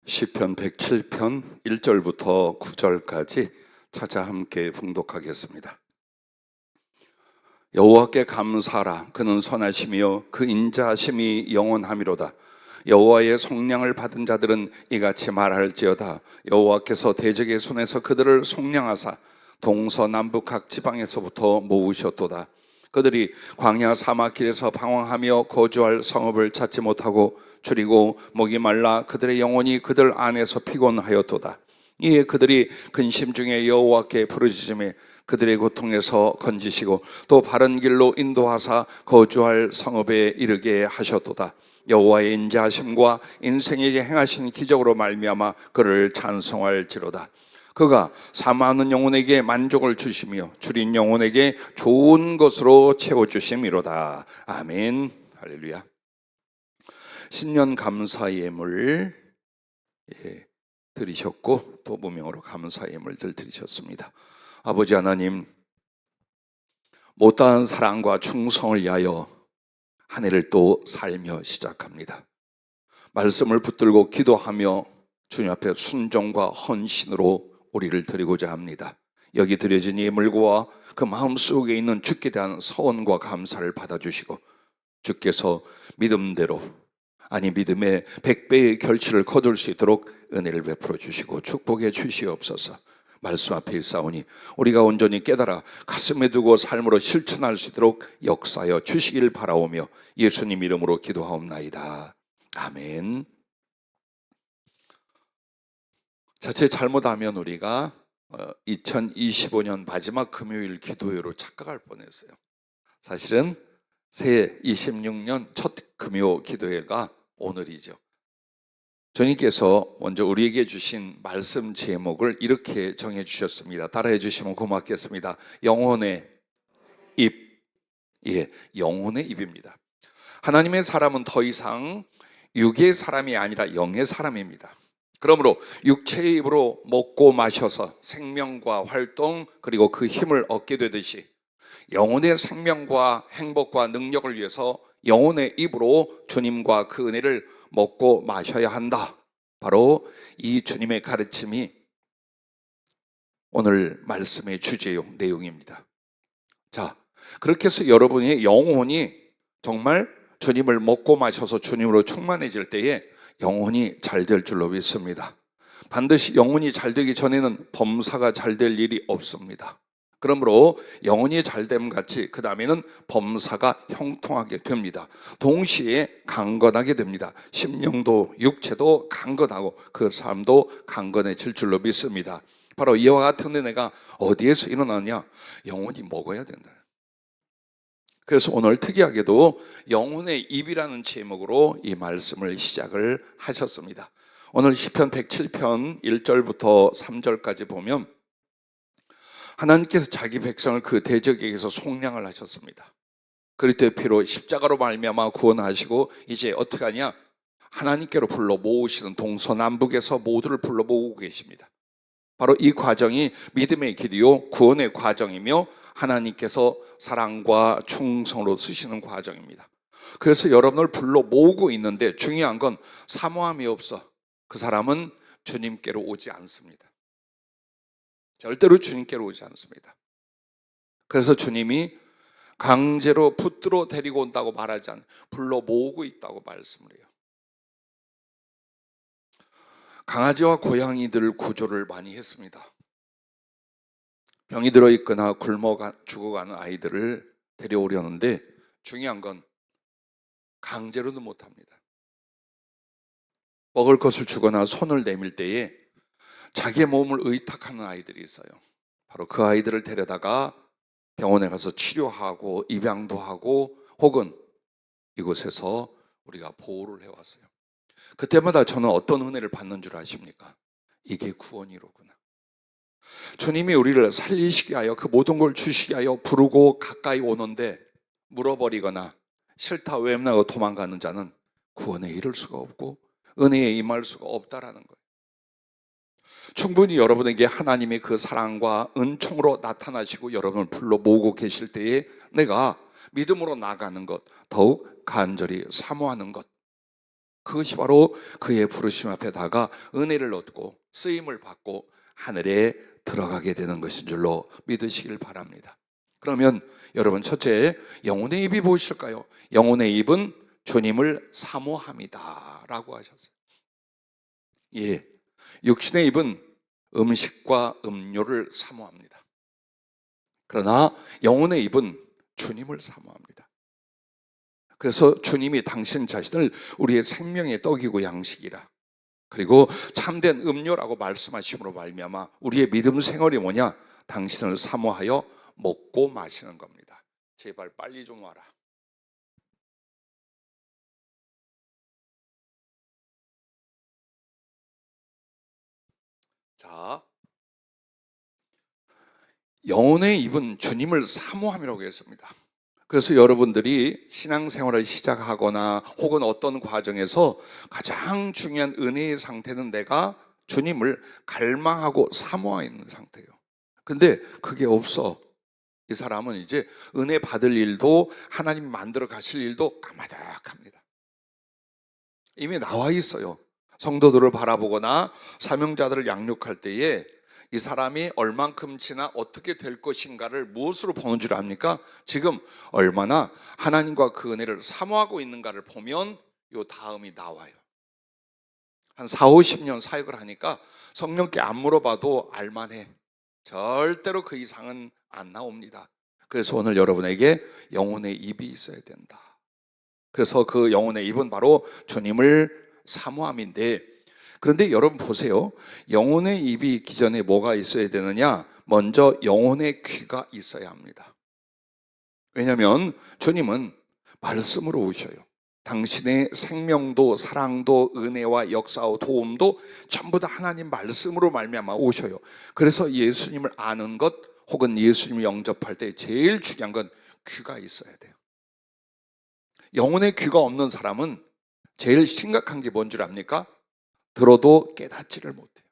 시편 107편 1절부터 9절까지 찾아 함께 봉독하겠습니다. 여호와께 감사하라. 그는 선하시며 그 인자하심이 영원하미로다. 여호와의 속량을 받은 자들은 이같이 말할지어다. 여호와께서 대적의 손에서 그들을 속량하사 동서남북 각 지방에서부터 모으셨도다. 그들이 광야 사막길에서 방황하며 거주할 성읍을 찾지 못하고 줄이고 목이 말라 그들의 영혼이 그들 안에서 피곤하였도다. 이에 그들이 근심 중에 여호와께 부르짖으며 그들의 고통에서 건지시고 또 바른 길로 인도하사 거주할 성읍에 이르게 하셨도다. 여호와의 인자하심과 인생에게 행하신 기적으로 말미암아 그를 찬송할지로다. 그가 사모하는 영혼에게 만족을 주시며 줄인 영혼에게 좋은 것으로 채워주심이로다. 아멘. 할렐루야. 신년 감사 예물 드리셨고 또 무명으로 감사 예물들 드리셨습니다. 아버지 하나님, 못다한 사랑과 충성을 위하여 한 해를 또 살며 시작합니다. 말씀을 붙들고 기도하며 주님 앞에 순종과 헌신으로 우리를 드리고자 합니다. 여기 드려진 예물과 그 마음속에 있는 주께 대한 서원과 감사를 받아주시고 주께서 믿음대로 믿음의 100배의 결실을 거둘 수 있도록 은혜를 베풀어 주시고 축복해 주시옵소서. 말씀 앞에 있사오니 우리가 온전히 깨달아 가슴에 두고 삶으로 실천할 수 있도록 역사하여 주시길 바라오며 예수님 이름으로 기도하옵나이다. 아멘. 자칫 잘못하면 우리가 2025년 마지막 금요일 기도회로 착각할 뻔했어요. 사실은 새해 26년 첫 금요 기도회가 오늘이죠. 주님께서 먼저 우리에게 주신 말씀 제목을 이렇게 정해 주셨습니다. 따라해 주시면 고맙겠습니다. 영혼의 입. 영혼의 입입니다. 하나님의 사람은 더 이상 육의 사람이 아니라 영의 사람입니다. 그러므로 육체의 입으로 먹고 마셔서 생명과 활동 그리고 그 힘을 얻게 되듯이 영혼의 생명과 행복과 능력을 위해서 영혼의 입으로 주님과 그 은혜를 먹고 마셔야 한다. 바로 이 주님의 가르침이 오늘 말씀의 주제용 내용입니다. 자, 그렇게 해서 여러분의 영혼이 정말 주님을 먹고 마셔서 주님으로 충만해질 때에 영혼이 잘 될 줄로 믿습니다. 반드시 영혼이 잘 되기 전에는 범사가 잘 될 일이 없습니다. 그러므로 영혼이 잘됨 같이 그 다음에는 범사가 형통하게 됩니다. 동시에 강건하게 됩니다. 심령도 육체도 강건하고 그 삶도 강건해질 줄로 믿습니다. 바로 이와 같은 은혜가 어디에서 일어나냐? 영혼이 먹어야 된다. 그래서 오늘 특이하게도 영혼의 입이라는 제목으로 이 말씀을 시작을 하셨습니다. 오늘 시편 107편 1절부터 3절까지 보면 하나님께서 자기 백성을 그 대적에게서 속량을 하셨습니다. 그리스도의 피로 십자가로 말미암아 구원하시고 이제 어떻게 하냐? 하나님께로 불러 모으시는 동서남북에서 모두를 불러 모으고 계십니다. 바로 이 과정이 믿음의 길이요 구원의 과정이며 하나님께서 사랑과 충성으로 쓰시는 과정입니다. 그래서 여러분을 불러 모으고 있는데 중요한 건 사모함이 없어 그 사람은 주님께로 오지 않습니다. 절대로 주님께로 오지 않습니다. 그래서 주님이 강제로 붙들어 데리고 온다고 말하지 않아요. 불러 모으고 있다고 말씀을 해요. 강아지와 고양이들 구조를 많이 했습니다. 병이 들어있거나 굶어 죽어가는 아이들을 데려오려는데 중요한 건 강제로는 못합니다. 먹을 것을 주거나 손을 내밀 때에 자기의 몸을 의탁하는 아이들이 있어요. 바로 그 아이들을 데려다가 병원에 가서 치료하고 입양도 하고 혹은 이곳에서 우리가 보호를 해왔어요. 그때마다 저는 어떤 은혜를 받는 줄 아십니까? 이게 구원이로구나. 주님이 우리를 살리시게 하여 그 모든 걸 주시게 하여 부르고 가까이 오는데 물어버리거나 싫다 외면하고 도망가는 자는 구원에 이를 수가 없고 은혜에 임할 수가 없다라는 거예요. 충분히 여러분에게 하나님의 그 사랑과 은총으로 나타나시고 여러분을 불러 모으고 계실 때에 내가 믿음으로 나아가는 것, 더욱 간절히 사모하는 것, 그것이 바로 그의 부르심 앞에 다가 은혜를 얻고 쓰임을 받고 하늘에 들어가게 되는 것인 줄로 믿으시길 바랍니다. 그러면 여러분, 첫째, 영혼의 입이 무엇일까요? 영혼의 입은 주님을 사모합니다 라고 하셨어요. 예, 육신의 입은 음식과 음료를 사모합니다. 그러나 영혼의 입은 주님을 사모합니다. 그래서 주님이 당신 자신을 우리의 생명의 떡이고 양식이라, 그리고 참된 음료라고 말씀하심으로 말미암아 우리의 믿음 생활이 뭐냐? 당신을 사모하여 먹고 마시는 겁니다. 제발 빨리 좀 와라. 자, 영혼의 입은 주님을 사모함이라고 했습니다. 그래서 여러분들이 신앙생활을 시작하거나 혹은 어떤 과정에서 가장 중요한 은혜의 상태는 내가 주님을 갈망하고 사모하는 상태예요. 근데 그게 없어. 이 사람은 이제 은혜 받을 일도 하나님 만들어 가실 일도 까마득합니다. 이미 나와 있어요. 성도들을 바라보거나 사명자들을 양육할 때에 이 사람이 얼만큼 지나 어떻게 될 것인가를 무엇으로 보는 줄 압니까? 지금 얼마나 하나님과 그 은혜를 사모하고 있는가를 보면 요 다음이 나와요. 한 4, 50년 사역을 하니까 성령께 안 물어봐도 알만해. 절대로 그 이상은 안 나옵니다. 그래서 오늘 여러분에게 영혼의 입이 있어야 된다. 그래서 그 영혼의 입은 바로 주님을 사모함인데, 그런데 여러분 보세요. 영혼의 입이 있기 전에 뭐가 있어야 되느냐? 먼저 영혼의 귀가 있어야 합니다. 왜냐하면 주님은 말씀으로 오셔요. 당신의 생명도 사랑도 은혜와 역사와 도움도 전부 다 하나님 말씀으로 말미암아 오셔요. 그래서 예수님을 아는 것 혹은 예수님을 영접할 때 제일 중요한 건 귀가 있어야 돼요. 영혼의 귀가 없는 사람은 제일 심각한 게 뭔 줄 압니까? 들어도 깨닫지를 못해요.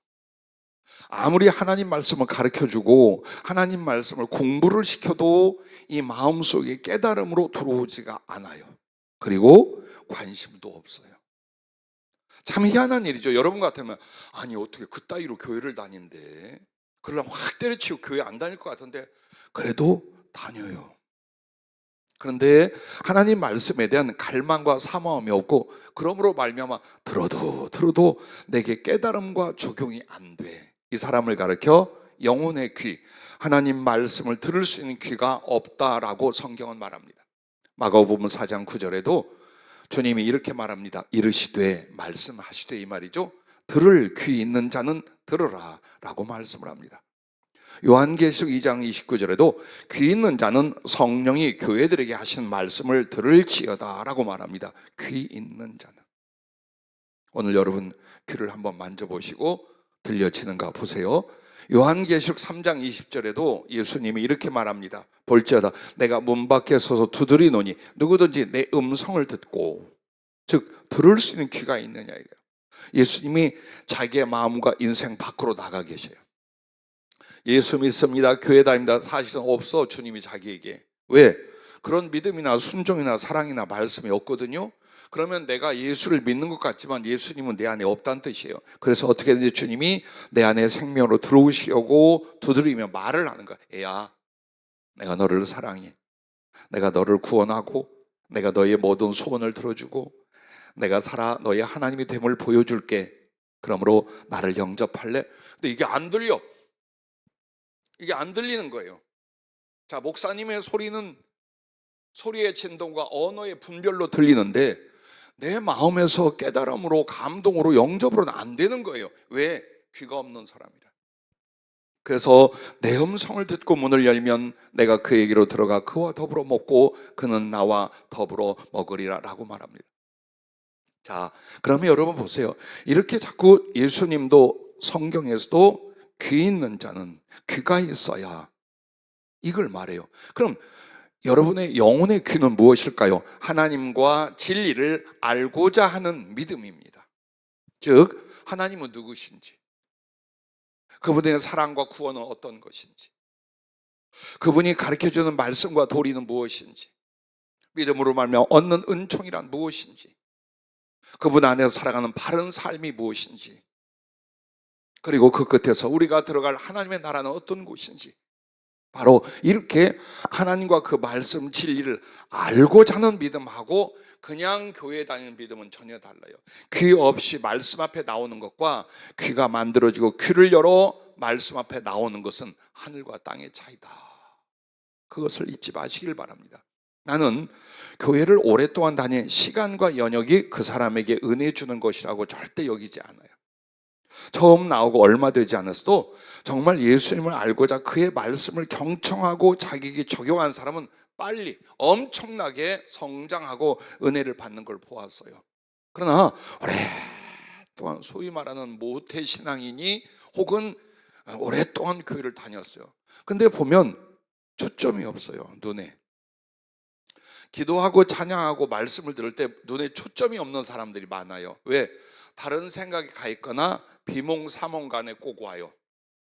아무리 하나님 말씀을 가르쳐주고 하나님 말씀을 공부를 시켜도 이 마음속에 깨달음으로 들어오지가 않아요. 그리고 관심도 없어요. 참 희한한 일이죠. 여러분 같으면 아니 어떻게 그따위로 교회를 다닌대, 그러려면 확 때려치고 교회 안 다닐 것 같은데 그래도 다녀요. 그런데 하나님 말씀에 대한 갈망과 사모함이 없고, 그러므로 말미암아 들어도 내게 깨달음과 적용이 안 돼. 이 사람을 가르쳐 영혼의 귀, 하나님 말씀을 들을 수 있는 귀가 없다라고 성경은 말합니다. 마가복음 4장 9절에도 주님이 이렇게 말합니다. 이르시되, 말씀하시되, 이 말이죠. 들을 귀 있는 자는 들으라 라고 말씀을 합니다. 요한계시록 2장 29절에도 귀 있는 자는 성령이 교회들에게 하신 말씀을 들을지어다 라고 말합니다. 귀 있는 자는. 오늘 여러분 귀를 한번 만져보시고 들려지는가 보세요. 요한계시록 3장 20절에도 예수님이 이렇게 말합니다. 볼지어다 내가 문 밖에 서서 두드리노니 누구든지 내 음성을 듣고, 즉 들을 수 있는 귀가 있느냐 이거예요. 예수님이 자기의 마음과 인생 밖으로 나가 계셔요. 예수 믿습니다, 교회 다닙니다, 사실은 없어. 주님이 자기에게. 왜? 그런 믿음이나 순종이나 사랑이나 말씀이 없거든요. 그러면 내가 예수를 믿는 것 같지만 예수님은 내 안에 없다는 뜻이에요. 그래서 어떻게든지 주님이 내 안에 생명으로 들어오시려고 두드리며 말을 하는 거야. 애야, 내가 너를 사랑해. 내가 너를 구원하고 내가 너의 모든 소원을 들어주고 내가 살아 너의 하나님이 됨을 보여줄게. 그러므로 나를 영접할래? 근데 이게 안 들려. 이게 안 들리는 거예요. 자, 목사님의 소리는 소리의 진동과 언어의 분별로 들리는데 내 마음에서 깨달음으로 감동으로 영접으로는 안 되는 거예요. 왜? 귀가 없는 사람이라. 그래서 내 음성을 듣고 문을 열면 내가 그에게로 들어가 그와 더불어 먹고 그는 나와 더불어 먹으리라 라고 말합니다. 자, 그러면 여러분 보세요. 이렇게 자꾸 예수님도 성경에서도 귀 있는 자는 귀가 있어야 이걸 말해요. 그럼 여러분의 영혼의 귀는 무엇일까요? 하나님과 진리를 알고자 하는 믿음입니다. 즉 하나님은 누구신지, 그분의 사랑과 구원은 어떤 것인지, 그분이 가르쳐주는 말씀과 도리는 무엇인지, 믿음으로 말미암아 얻는 은총이란 무엇인지, 그분 안에서 살아가는 바른 삶이 무엇인지, 그리고 그 끝에서 우리가 들어갈 하나님의 나라는 어떤 곳인지, 바로 이렇게 하나님과 그 말씀 진리를 알고자 하는 믿음하고 그냥 교회 다니는 믿음은 전혀 달라요. 귀 없이 말씀 앞에 나오는 것과 귀가 만들어지고 귀를 열어 말씀 앞에 나오는 것은 하늘과 땅의 차이다. 그것을 잊지 마시길 바랍니다. 나는 교회를 오랫동안 다닌 시간과 연역이 그 사람에게 은혜 주는 것이라고 절대 여기지 않아요. 처음 나오고 얼마 되지 않았어도 정말 예수님을 알고자 그의 말씀을 경청하고 자기에게 적용한 사람은 빨리 엄청나게 성장하고 은혜를 받는 걸 보았어요. 그러나 오랫동안 소위 말하는 모태신앙인이 혹은 오랫동안 교회를 다녔어요. 근데 보면 초점이 없어요. 눈에. 기도하고 찬양하고 말씀을 들을 때 눈에 초점이 없는 사람들이 많아요. 왜? 다른 생각이 가 있거나 비몽사몽간에 꼭 와요.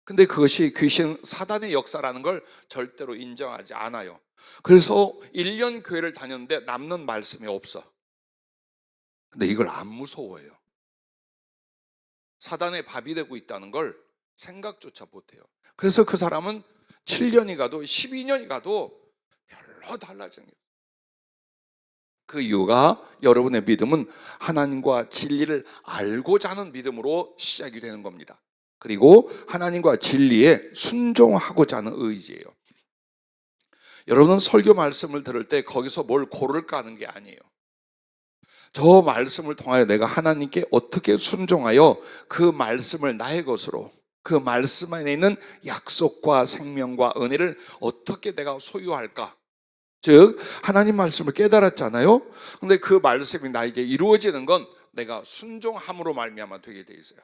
근데 그것이 귀신 사단의 역사라는 걸 절대로 인정하지 않아요. 그래서 1년 교회를 다녔는데 남는 말씀이 없어. 근데 이걸 안 무서워해요. 사단의 밥이 되고 있다는 걸 생각조차 못해요. 그래서 그 사람은 7년이 가도 12년이 가도 별로 달라지는 거예요. 그 이유가 여러분의 믿음은 하나님과 진리를 알고자 하는 믿음으로 시작이 되는 겁니다. 그리고 하나님과 진리에 순종하고자 하는 의지예요. 여러분은 설교 말씀을 들을 때 거기서 뭘 고를까 하는 게 아니에요. 저 말씀을 통하여 내가 하나님께 어떻게 순종하여 그 말씀을 나의 것으로, 그 말씀 안에 있는 약속과 생명과 은혜를 어떻게 내가 소유할까? 즉 하나님 말씀을 깨달았잖아요. 근데 그 말씀이 나에게 이루어지는 건 내가 순종함으로 말미암아 되게 돼 있어요.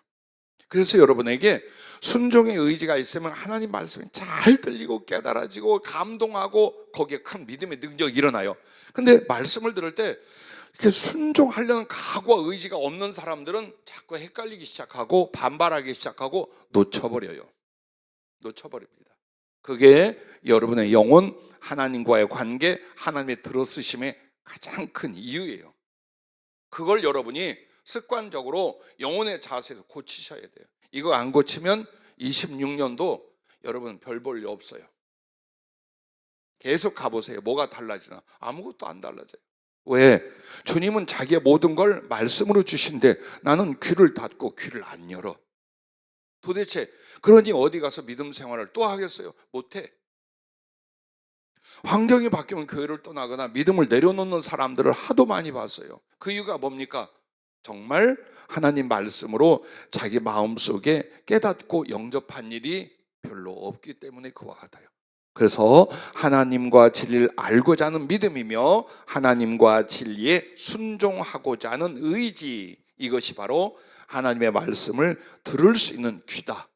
그래서 여러분에게 순종의 의지가 있으면 하나님 말씀이 잘 들리고 깨달아지고 감동하고 거기에 큰 믿음의 능력이 일어나요. 근데 말씀을 들을 때 이렇게 순종하려는 각오와 의지가 없는 사람들은 자꾸 헷갈리기 시작하고 반발하기 시작하고 놓쳐버립니다. 그게 여러분의 영혼, 하나님과의 관계, 하나님의 들어쓰심의 가장 큰 이유예요. 그걸 여러분이 습관적으로 영혼의 자세에서 고치셔야 돼요. 이거 안 고치면 26년도 여러분 별 볼 일 없어요. 계속 가보세요. 뭐가 달라지나? 아무것도 안 달라져요. 왜? 주님은 자기의 모든 걸 말씀으로 주신데 나는 귀를 닫고 귀를 안 열어. 도대체 그러니 어디 가서 믿음 생활을 또 하겠어요? 못해. 환경이 바뀌면 교회를 떠나거나 믿음을 내려놓는 사람들을 하도 많이 봤어요. 그 이유가 뭡니까? 정말 하나님 말씀으로 자기 마음속에 깨닫고 영접한 일이 별로 없기 때문에 그와 같아요. 그래서 하나님과 진리를 알고자 하는 믿음이며 하나님과 진리에 순종하고자 하는 의지, 이것이 바로 하나님의 말씀을 들을 수 있는 귀다.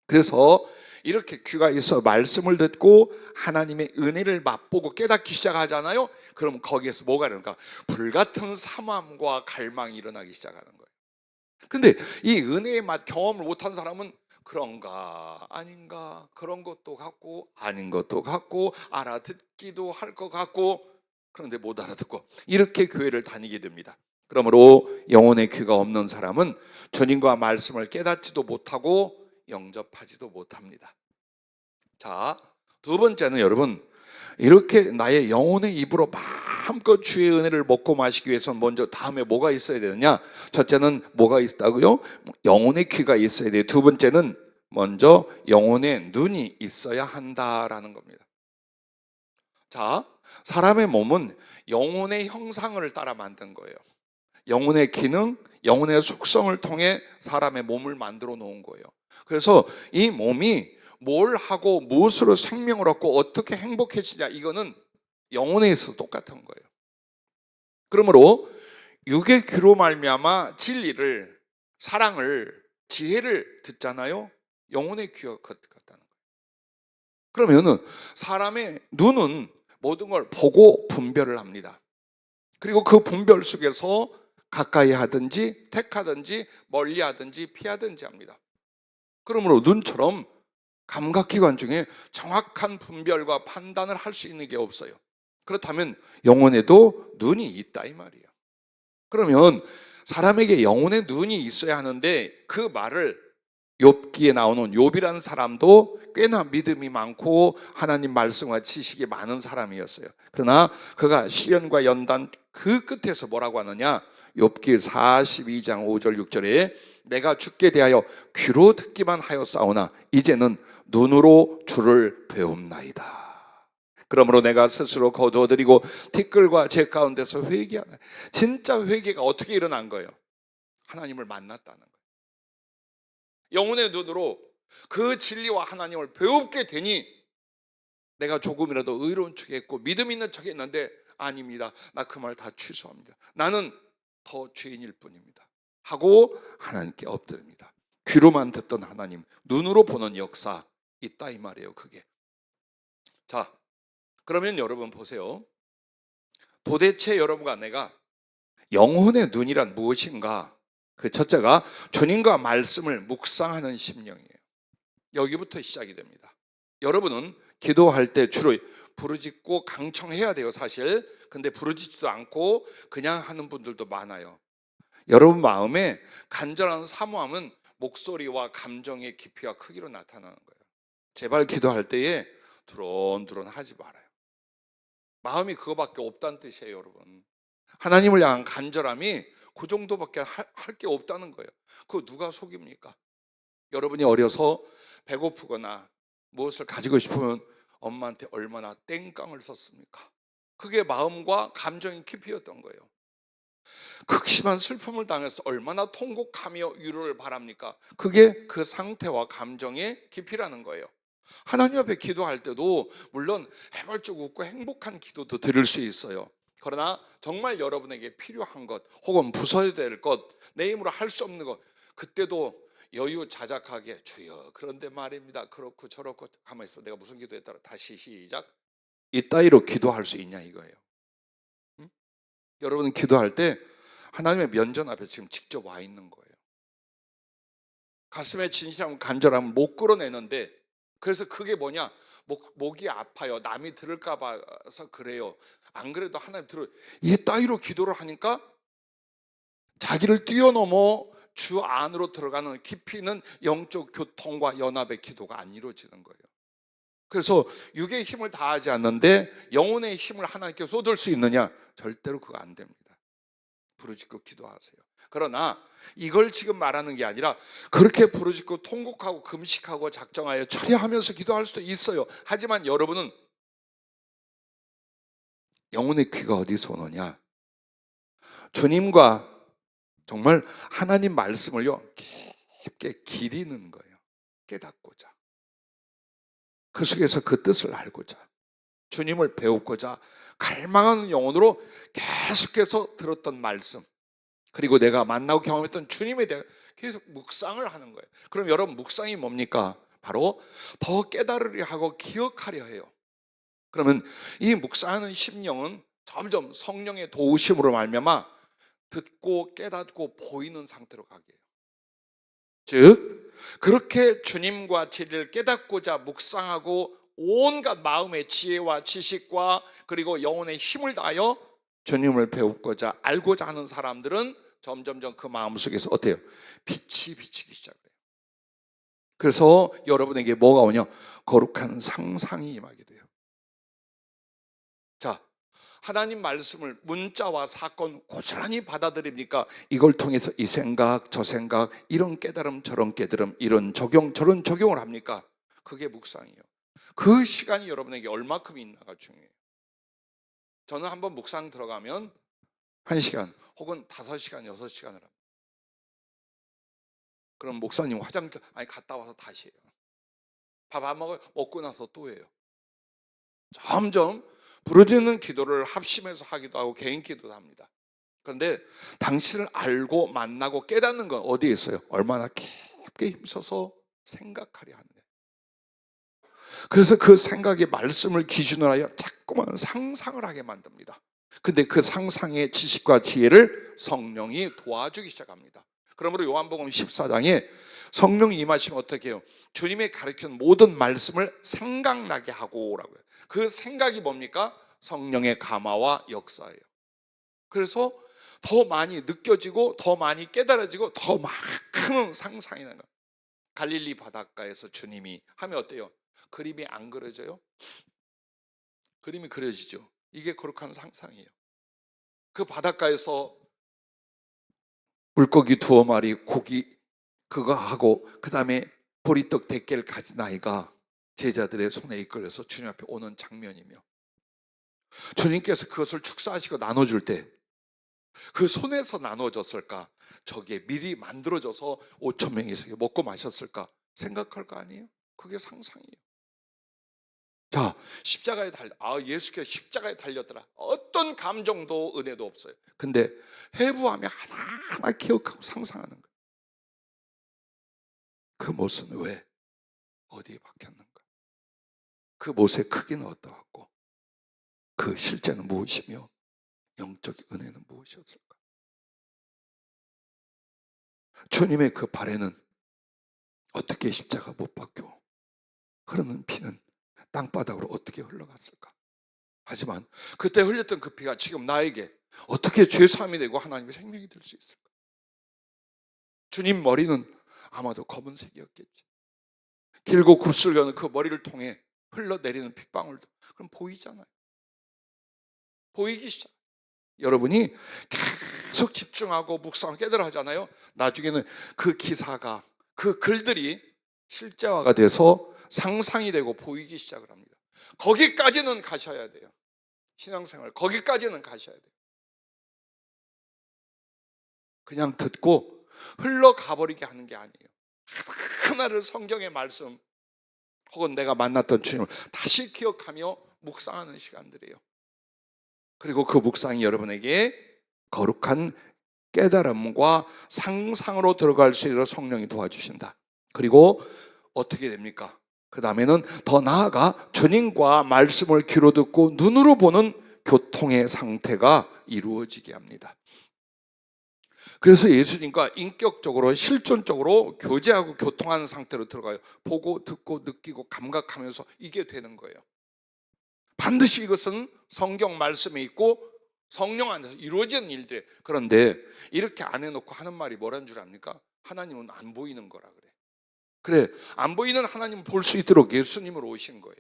그래서 이렇게 귀가 있어 말씀을 듣고 하나님의 은혜를 맛보고 깨닫기 시작하잖아요. 그럼 거기에서 뭐가 일어날까? 불같은 사모함과 갈망이 일어나기 시작하는 거예요. 근데 이 은혜의 맛 경험을 못한 사람은 그런가 아닌가, 그런 것도 같고 아닌 것도 같고 알아듣기도 할 것 같고 그런데 못 알아듣고 이렇게 교회를 다니게 됩니다. 그러므로 영혼의 귀가 없는 사람은 주님과 말씀을 깨닫지도 못하고 영접하지도 못합니다. 자, 두 번째는 여러분, 이렇게 나의 영혼의 입으로 마음껏 주의 은혜를 먹고 마시기 위해서는 먼저 다음에 뭐가 있어야 되느냐? 첫째는 뭐가 있다고요? 영혼의 귀가 있어야 돼요. 두 번째는 먼저 영혼의 눈이 있어야 한다라는 겁니다. 자, 사람의 몸은 영혼의 형상을 따라 만든 거예요. 영혼의 기능, 영혼의 속성을 통해 사람의 몸을 만들어 놓은 거예요. 그래서 이 몸이 뭘 하고 무엇으로 생명을 얻고 어떻게 행복해지냐, 이거는 영혼에 있어서 똑같은 거예요. 그러므로 육의 귀로 말미암아 진리를, 사랑을, 지혜를 듣잖아요. 영혼의 귀가 같다는 거예요. 그러면은 사람의 눈은 모든 걸 보고 분별을 합니다. 그리고 그 분별 속에서 가까이 하든지 택하든지 멀리 하든지 피하든지 합니다. 그러므로 눈처럼 감각기관 중에 정확한 분별과 판단을 할 수 있는 게 없어요. 그렇다면 영혼에도 눈이 있다 이 말이에요. 그러면 사람에게 영혼의 눈이 있어야 하는데 그 말을 욥기에 나오는 욥이라는 사람도 꽤나 믿음이 많고 하나님 말씀과 지식이 많은 사람이었어요. 그러나 그가 시련과 연단 그 끝에서 뭐라고 하느냐, 욥기 42장 5절 6절에 내가 주께 대하여 귀로 듣기만 하였사오나 이제는 눈으로 주를 배움나이다. 그러므로 내가 스스로 거두어드리고 티끌과 제 가운데서 회개하나. 진짜 회개가 어떻게 일어난 거예요? 하나님을 만났다는 거예요. 영혼의 눈으로 그 진리와 하나님을 배우게 되니 내가 조금이라도 의로운 척했고 믿음 있는 척했는데 아닙니다. 나 그 말 다 취소합니다. 나는 더 죄인일 뿐입니다. 하고 하나님께 엎드립니다. 귀로만 듣던 하나님, 눈으로 보는 역사 있다 이 말이에요. 그게. 자, 그러면 여러분 보세요. 도대체 여러분과 내가 영혼의 눈이란 무엇인가? 그 첫째가 주님과 말씀을 묵상하는 심령이에요. 여기부터 시작이 됩니다. 여러분은 기도할 때 주로 부르짖고 강청해야 돼요, 사실. 근데 부르짖지도 않고 그냥 하는 분들도 많아요. 여러분 마음에 간절한 사모함은 목소리와 감정의 깊이와 크기로 나타나는 거예요. 제발 기도할 때에 두런두런 하지 말아요. 마음이 그거밖에 없다는 뜻이에요, 여러분. 하나님을 향한 간절함이 그 정도밖에 할 게 없다는 거예요. 그거 누가 속입니까? 여러분이 어려서 배고프거나 무엇을 가지고 싶으면 엄마한테 얼마나 땡깡을 썼습니까? 그게 마음과 감정의 깊이였던 거예요. 극심한 슬픔을 당해서 얼마나 통곡하며 위로를 바랍니까? 그게 그 상태와 감정의 깊이라는 거예요. 하나님 앞에 기도할 때도 물론 해발적 웃고 행복한 기도도 드릴 수 있어요. 그러나 정말 여러분에게 필요한 것 혹은 부숴야 될 것, 내 힘으로 할 수 없는 것, 그때도 여유 자작하게 주여 그런데 말입니다. 그렇고 저렇고 가만히 있어. 내가 무슨 기도했다가 다시 시작. 이따위로 기도할 수 있냐 이거예요. 응? 여러분은 기도할 때 하나님의 면전 앞에 지금 직접 와 있는 거예요. 가슴에 진실함 간절함을 못 끌어내는데 그래서 그게 뭐냐? 목이 아파요. 남이 들을까 봐서 그래요. 안 그래도 하나님 들어. 이 따위로 기도를 하니까 자기를 뛰어넘어 주 안으로 들어가는 깊이 있는 영적 교통과 연합의 기도가 안 이루어지는 거예요. 그래서 육의 힘을 다하지 않는데 영혼의 힘을 하나님께 쏟을 수 있느냐? 절대로 그거 안 됩니다. 부르짖고 기도하세요. 그러나 이걸 지금 말하는 게 아니라 그렇게 부르짖고 통곡하고 금식하고 작정하여 처리하면서 기도할 수도 있어요. 하지만 여러분은 영혼의 귀가 어디서 오느냐? 주님과 정말 하나님 말씀을요 깊게 기리는 거예요. 깨닫고자. 그 속에서 그 뜻을 알고자. 주님을 배우고자 갈망하는 영혼으로 계속해서 들었던 말씀, 그리고 내가 만나고 경험했던 주님에 대해 계속 묵상을 하는 거예요. 그럼 여러분 묵상이 뭡니까? 바로 더 깨달으려 하고 기억하려 해요. 그러면 이 묵상하는 심령은 점점 성령의 도우심으로 말미암아 듣고 깨닫고 보이는 상태로 가게 해요. 즉 그렇게 주님과 진리를 깨닫고자 묵상하고 온갖 마음의 지혜와 지식과 그리고 영혼의 힘을 다하여 주님을 배우고자 알고자 하는 사람들은 점점점 그 마음속에서 어때요? 빛이 비치기 시작해요. 그래서 여러분에게 뭐가 오냐? 거룩한 상상이 임하게 돼요. 자, 하나님 말씀을 문자와 사건 고스란히 받아들입니까? 이걸 통해서 이 생각 저 생각 이런 깨달음 저런 깨달음 이런 적용 저런 적용을 합니까? 그게 묵상이에요. 그 시간이 여러분에게 얼마큼 있나가 중요해요. 저는 한번 묵상 들어가면 1시간 혹은 5시간 6시간을 합니다. 그럼 목사님 화장실 갔다 와서 다시 해요. 밥 안 먹고 나서 또 해요. 점점 부르짖는 기도를 합심해서 하기도 하고 개인 기도도 합니다. 그런데 당신을 알고 만나고 깨닫는 건 어디에 있어요? 얼마나 깊게 힘써서 생각하려 하느냐. 그래서 그 생각의 말씀을 기준으로 하여 자꾸만 상상을 하게 만듭니다. 근데 그 상상의 지식과 지혜를 성령이 도와주기 시작합니다. 그러므로 요한복음 14장에 성령이 임하시면 어떻게 해요? 주님의 가르친 모든 말씀을 생각나게 하고 라고요. 그 생각이 뭡니까? 성령의 감화와 역사예요. 그래서 더 많이 느껴지고 더 많이 깨달아지고 더 많은 상상이 나는 거예요. 갈릴리 바닷가에서 주님이 하면 어때요? 그림이 안 그려져요? 그림이 그려지죠. 이게 거룩한 상상이에요. 그 바닷가에서 물고기 2마리 고기 그거 하고 그 다음에 보리떡 100개를 가진 아이가 제자들의 손에 이끌려서 주님 앞에 오는 장면이며, 주님께서 그것을 축사하시고 나눠줄 때 그 손에서 나눠졌을까? 저게 미리 만들어져서 5천 명이 먹고 마셨을까? 생각할 거 아니에요? 그게 상상이에요. 자, 십자가에 예수께서 십자가에 달렸더라. 어떤 감정도 은혜도 없어요. 근데 해부하며 하나하나 기억하고 상상하는 거예요. 그 못은 왜 어디에 박혔는가? 그 못의 크기는 어떠하고 그 실제는 무엇이며 영적 은혜는 무엇이었을까? 주님의 그 발에는 어떻게 십자가 못 박혀 흐르는 피는 땅바닥으로 어떻게 흘러갔을까? 하지만 그때 흘렸던 그 피가 지금 나에게 어떻게 죄사함이 되고 하나님의 생명이 될 수 있을까? 주님 머리는 아마도 검은색이었겠지. 길고 곱슬겨는 그 머리를 통해 흘러내리는 핏방울도 그럼 보이잖아요. 보이기 시작. 여러분이 계속 집중하고 묵상을 깨달아 하잖아요. 나중에는 그 기사가, 그 글들이 실제화가 돼서 상상이 되고 보이기 시작을 합니다. 거기까지는 가셔야 돼요. 신앙생활 거기까지는 가셔야 돼요. 그냥 듣고 흘러가 버리게 하는 게 아니에요. 하나를 성경의 말씀 혹은 내가 만났던 주님을 다시 기억하며 묵상하는 시간들이에요. 그리고 그 묵상이 여러분에게 거룩한 깨달음과 상상으로 들어갈 수 있도록 성령이 도와주신다. 그리고 어떻게 됩니까? 그 다음에는 더 나아가 주님과 말씀을 귀로 듣고 눈으로 보는 교통의 상태가 이루어지게 합니다. 그래서 예수님과 인격적으로 실존적으로 교제하고 교통하는 상태로 들어가요. 보고 듣고 느끼고 감각하면서 이게 되는 거예요. 반드시 이것은 성경 말씀에 있고 성령 안에서 이루어지는 일들. 그런데 이렇게 안 해놓고 하는 말이 뭐란 줄 압니까? 하나님은 안 보이는 거라 그래. 그래, 안 보이는 하나님을 볼 수 있도록 예수님으로 오신 거예요.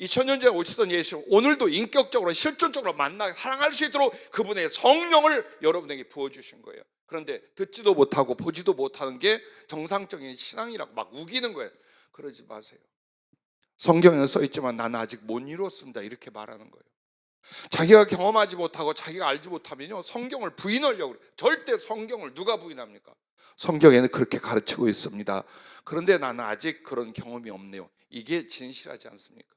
2000년 전에 오시던 예수, 오늘도 인격적으로 실존적으로 만나 사랑할 수 있도록 그분의 성령을 여러분에게 부어주신 거예요. 그런데 듣지도 못하고 보지도 못하는 게 정상적인 신앙이라고 막 우기는 거예요. 그러지 마세요. 성경에는 써있지만 나는 아직 못 이루었습니다, 이렇게 말하는 거예요. 자기가 경험하지 못하고 자기가 알지 못하면요, 성경을 부인하려고 그래요. 절대 성경을 누가 부인합니까? 성경에는 그렇게 가르치고 있습니다. 그런데 나는 아직 그런 경험이 없네요. 이게 진실하지 않습니까?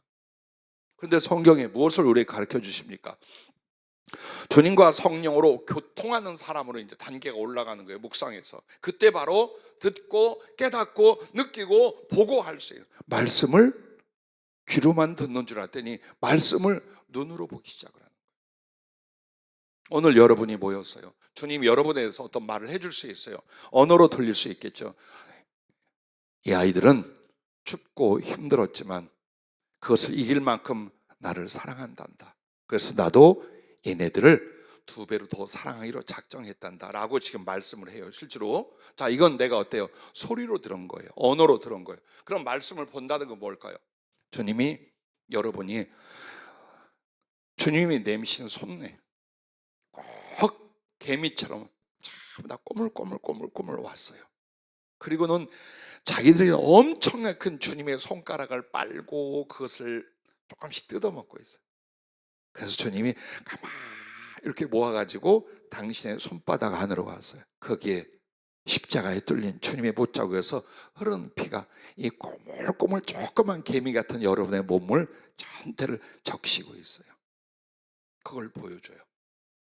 그런데 성경에 무엇을 우리에게 가르쳐 주십니까? 주님과 성령으로 교통하는 사람으로 이제 단계가 올라가는 거예요. 묵상에서. 그때 바로 듣고 깨닫고 느끼고 보고 할 수 있어요. 말씀을 귀로만 듣는 줄 알았더니 말씀을 눈으로 보기 시작을 하는 거예요. 오늘 여러분이 모였어요. 주님 여러분에 대해서 어떤 말을 해줄 수 있어요. 언어로 들릴 수 있겠죠. 이 아이들은 춥고 힘들었지만 그것을 이길 만큼 나를 사랑한단다. 그래서 나도 얘네들을 2배로 더 사랑하기로 작정했단다 라고 지금 말씀을 해요. 실제로. 자, 이건 내가 어때요? 소리로 들은 거예요. 언어로 들은 거예요. 그럼 말씀을 본다는 건 뭘까요? 주님이 주님이 내미시는 손에 꼭 개미처럼 참 다 꼬물꼬물 왔어요. 그리고는 자기들이 엄청나게 큰 주님의 손가락을 빨고 그것을 조금씩 뜯어먹고 있어요. 그래서 주님이 가만히 이렇게 모아가지고 당신의 손바닥 안으로 갔어요. 거기에 십자가에 뚫린 주님의 못자국에서 흐르는 피가 이 꼬물꼬물 조그만 개미 같은 여러분의 몸을 전체를 적시고 있어요. 그걸 보여줘요.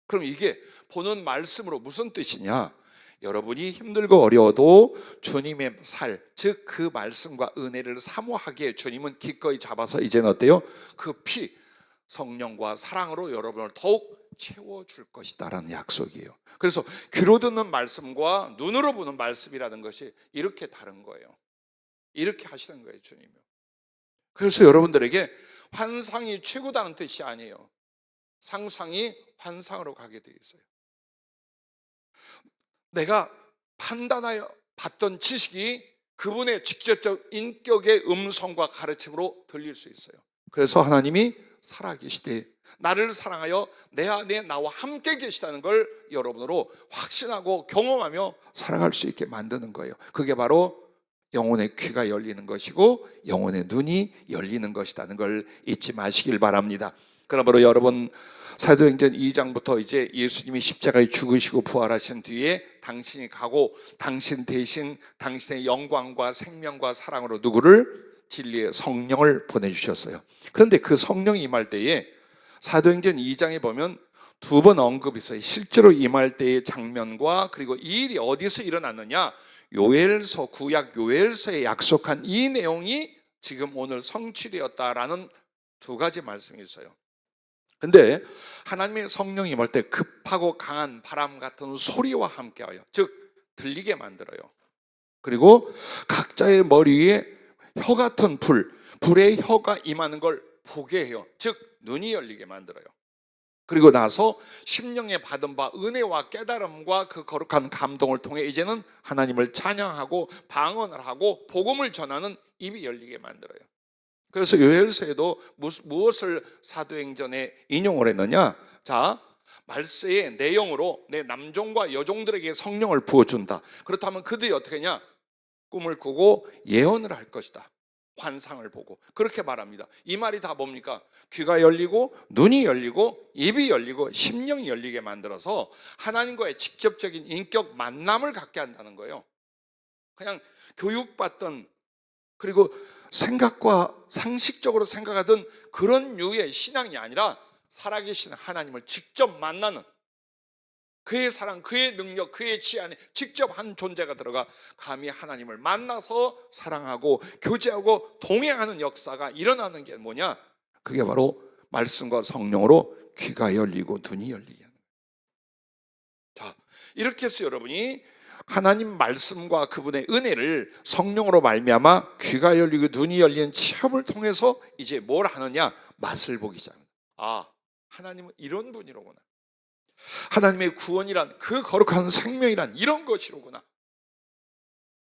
그럼 이게 보는 말씀으로 무슨 뜻이냐? 여러분이 힘들고 어려워도 주님의 살, 즉 그 말씀과 은혜를 사모하기에 주님은 기꺼이 잡아서 이제는 어때요? 그 피, 성령과 사랑으로 여러분을 더욱 채워줄 것이다라는 약속이에요. 그래서 귀로 듣는 말씀과 눈으로 보는 말씀이라는 것이 이렇게 다른 거예요. 이렇게 하시는 거예요, 주님이. 그래서 여러분들에게 환상이 최고다는 뜻이 아니에요. 상상이 환상으로 가게 되어 있어요. 내가 판단하여 봤던 지식이 그분의 직접적 인격의 음성과 가르침으로 들릴 수 있어요. 그래서 하나님이 살아계시되 나를 사랑하여 내 안에 나와 함께 계시다는 걸 여러분으로 확신하고 경험하며 살아갈 수 있게 만드는 거예요. 그게 바로 영혼의 귀가 열리는 것이고 영혼의 눈이 열리는 것이라는 걸 잊지 마시길 바랍니다. 그러므로 여러분, 사도행전 2장부터 이제 예수님이 십자가에 죽으시고 부활하신 뒤에 당신이 가고 당신 대신 당신의 영광과 생명과 사랑으로 누구를? 진리의 성령을 보내주셨어요. 그런데 그 성령이 임할 때에 사도행전 2장에 보면 두 번 언급이 있어요. 실제로 임할 때의 장면과 그리고 이 일이 어디서 일어났느냐, 요엘서, 구약 요엘서에 약속한 이 내용이 지금 오늘 성취되었다라는 두 가지 말씀이 있어요. 근데 하나님의 성령이 임할 때 급하고 강한 바람 같은 소리와 함께하여, 즉 들리게 만들어요. 그리고 각자의 머리 위에 혀 같은 불의 혀가 임하는 걸 보게 해요. 즉 눈이 열리게 만들어요. 그리고 나서 심령에 받은 바 은혜와 깨달음과 그 거룩한 감동을 통해 이제는 하나님을 찬양하고 방언을 하고 복음을 전하는 입이 열리게 만들어요. 그래서 요엘서에도 무엇을 사도행전에 인용을 했느냐, 자, 말세의 내용으로 내 남종과 여종들에게 성령을 부어준다. 그렇다면 그들이 어떻게 하냐, 꿈을 꾸고 예언을 할 것이다. 환상을 보고 그렇게 말합니다. 이 말이 다 뭡니까? 귀가 열리고 눈이 열리고 입이 열리고 심령이 열리게 만들어서 하나님과의 직접적인 인격 만남을 갖게 한다는 거예요. 그냥 교육받던, 그리고 생각과 상식적으로 생각하던 그런 류의 신앙이 아니라 살아계신 하나님을 직접 만나는, 그의 사랑, 그의 능력, 그의 지혜 안에 직접 한 존재가 들어가 감히 하나님을 만나서 사랑하고 교제하고 동행하는 역사가 일어나는 게 뭐냐? 그게 바로 말씀과 성령으로 귀가 열리고 눈이 열리게 하는 거예요. 자, 이렇게 해서 여러분이 하나님 말씀과 그분의 은혜를 성령으로 말미암아 귀가 열리고 눈이 열리는 체험을 통해서 이제 뭘 하느냐? 맛을 보기 시작합니다. 아, 하나님은 이런 분이로구나. 하나님의 구원이란, 그 거룩한 생명이란 이런 것이로구나.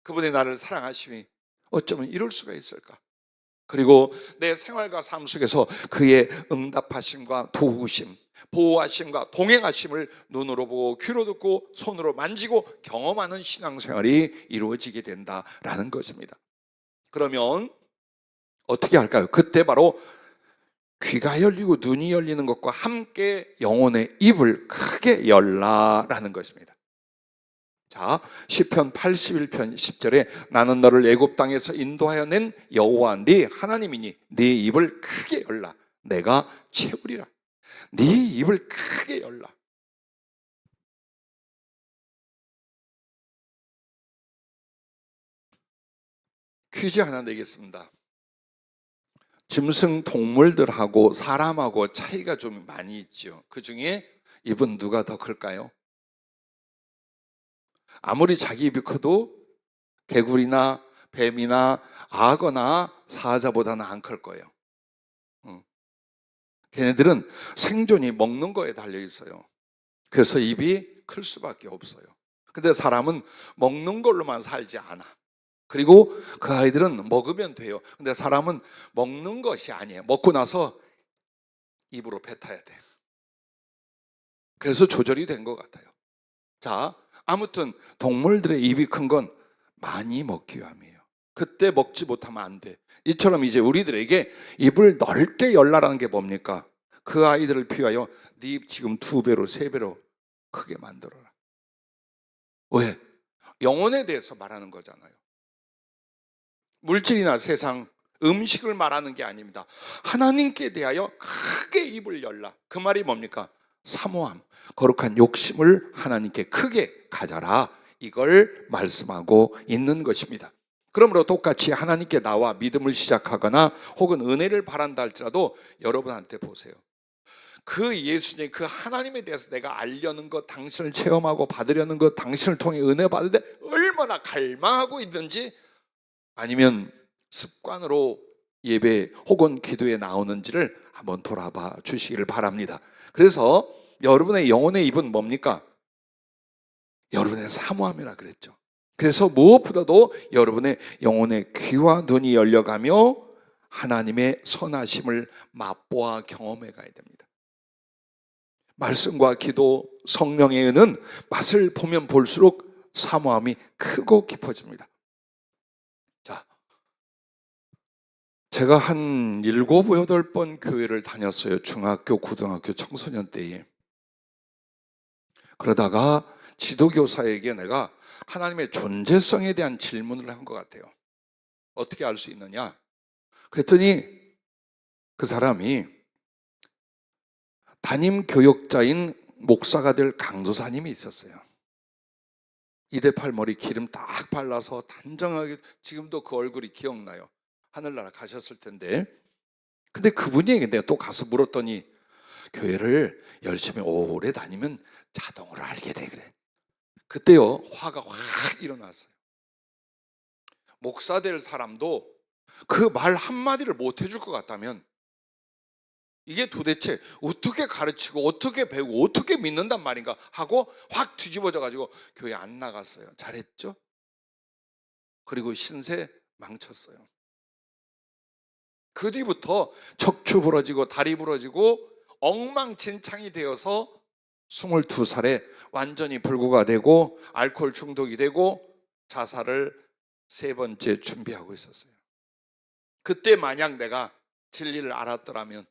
그분의 나를 사랑하심이 어쩌면 이럴 수가 있을까? 그리고 내 생활과 삶 속에서 그의 응답하심과 도우심, 보호하심과 동행하심을 눈으로 보고 귀로 듣고 손으로 만지고 경험하는 신앙생활이 이루어지게 된다라는 것입니다. 그러면 어떻게 할까요? 그때 바로 귀가 열리고 눈이 열리는 것과 함께 영혼의 입을 크게 열라라는 것입니다. 자, 시편 81편 10절에 나는 너를 애굽 땅에서 인도하여 낸 여호와 네 하나님이니 네 입을 크게 열라 내가 채우리라. 네 입을 크게 열라. 퀴즈 하나 내겠습니다. 짐승 동물들하고 사람하고 차이가 좀 많이 있죠. 그 중에 입은 누가 더 클까요? 아무리 자기 입이 커도 개구리나 뱀이나 악어나 사자보다는 안 클 거예요. 걔네들은 생존이 먹는 거에 달려 있어요. 그래서 입이 클 수밖에 없어요. 근데 사람은 먹는 걸로만 살지 않아. 그리고 그 아이들은 먹으면 돼요. 근데 사람은 먹는 것이 아니에요. 먹고 나서 입으로 뱉어야 돼. 그래서 조절이 된 것 같아요. 자, 아무튼 동물들의 입이 큰 건 많이 먹기 위함이에요. 그때 먹지 못하면 안 돼. 이처럼 이제 우리들에게 입을 넓게 열라라는 게 뭡니까? 그 아이들을 피하여 네 입 지금 2배로 3배로 크게 만들어라. 왜? 영혼에 대해서 말하는 거잖아요. 물질이나 세상, 음식을 말하는 게 아닙니다. 하나님께 대하여 크게 입을 열라. 그 말이 뭡니까? 사모함, 거룩한 욕심을 하나님께 크게 가져라. 이걸 말씀하고 있는 것입니다. 그러므로 똑같이 하나님께 나와 믿음을 시작하거나 혹은 은혜를 바란다 할지라도 여러분한테 보세요. 그 예수님, 그 하나님에 대해서 내가 알려는 것, 당신을 체험하고 받으려는 것, 당신을 통해 은혜 받을 때 얼마나 갈망하고 있는지, 아니면 습관으로 예배 혹은 기도에 나오는지를 한번 돌아봐 주시기를 바랍니다. 그래서 여러분의 영혼의 입은 뭡니까? 여러분의 사모함이라 그랬죠. 그래서 무엇보다도 여러분의 영혼의 귀와 눈이 열려가며 하나님의 선하심을 맛보아 경험해 가야 됩니다. 말씀과 기도, 성령의 은은 맛을 보면 볼수록 사모함이 크고 깊어집니다. 자, 제가 한 7, 8번 교회를 다녔어요. 중학교, 고등학교, 청소년 때에. 그러다가 지도교사에게 내가 하나님의 존재성에 대한 질문을 한 것 같아요. 어떻게 알 수 있느냐? 그랬더니 그 사람이 담임 교역자인 목사가 될 강도사님이 있었어요. 이대팔 머리 기름 딱 발라서 단정하게, 지금도 그 얼굴이 기억나요. 하늘나라 가셨을 텐데. 근데 그분이 내가 또 가서 물었더니 교회를 열심히 오래 다니면 자동으로 알게 돼 그래. 그때요 화가 확 일어났어요. 목사 될 사람도 그 말 한마디를 못 해줄 것 같다면 이게 도대체 어떻게 가르치고 어떻게 배우고 어떻게 믿는단 말인가 하고 확 뒤집어져 가지고 교회 안 나갔어요. 잘했죠? 그리고 신세 망쳤어요. 그 뒤부터 척추 부러지고 다리 부러지고 엉망진창이 되어서 22살에 완전히 불구가 되고 알코올 중독이 되고 자살을 3번째 준비하고 있었어요. 그때 만약 내가 진리를 알았더라면,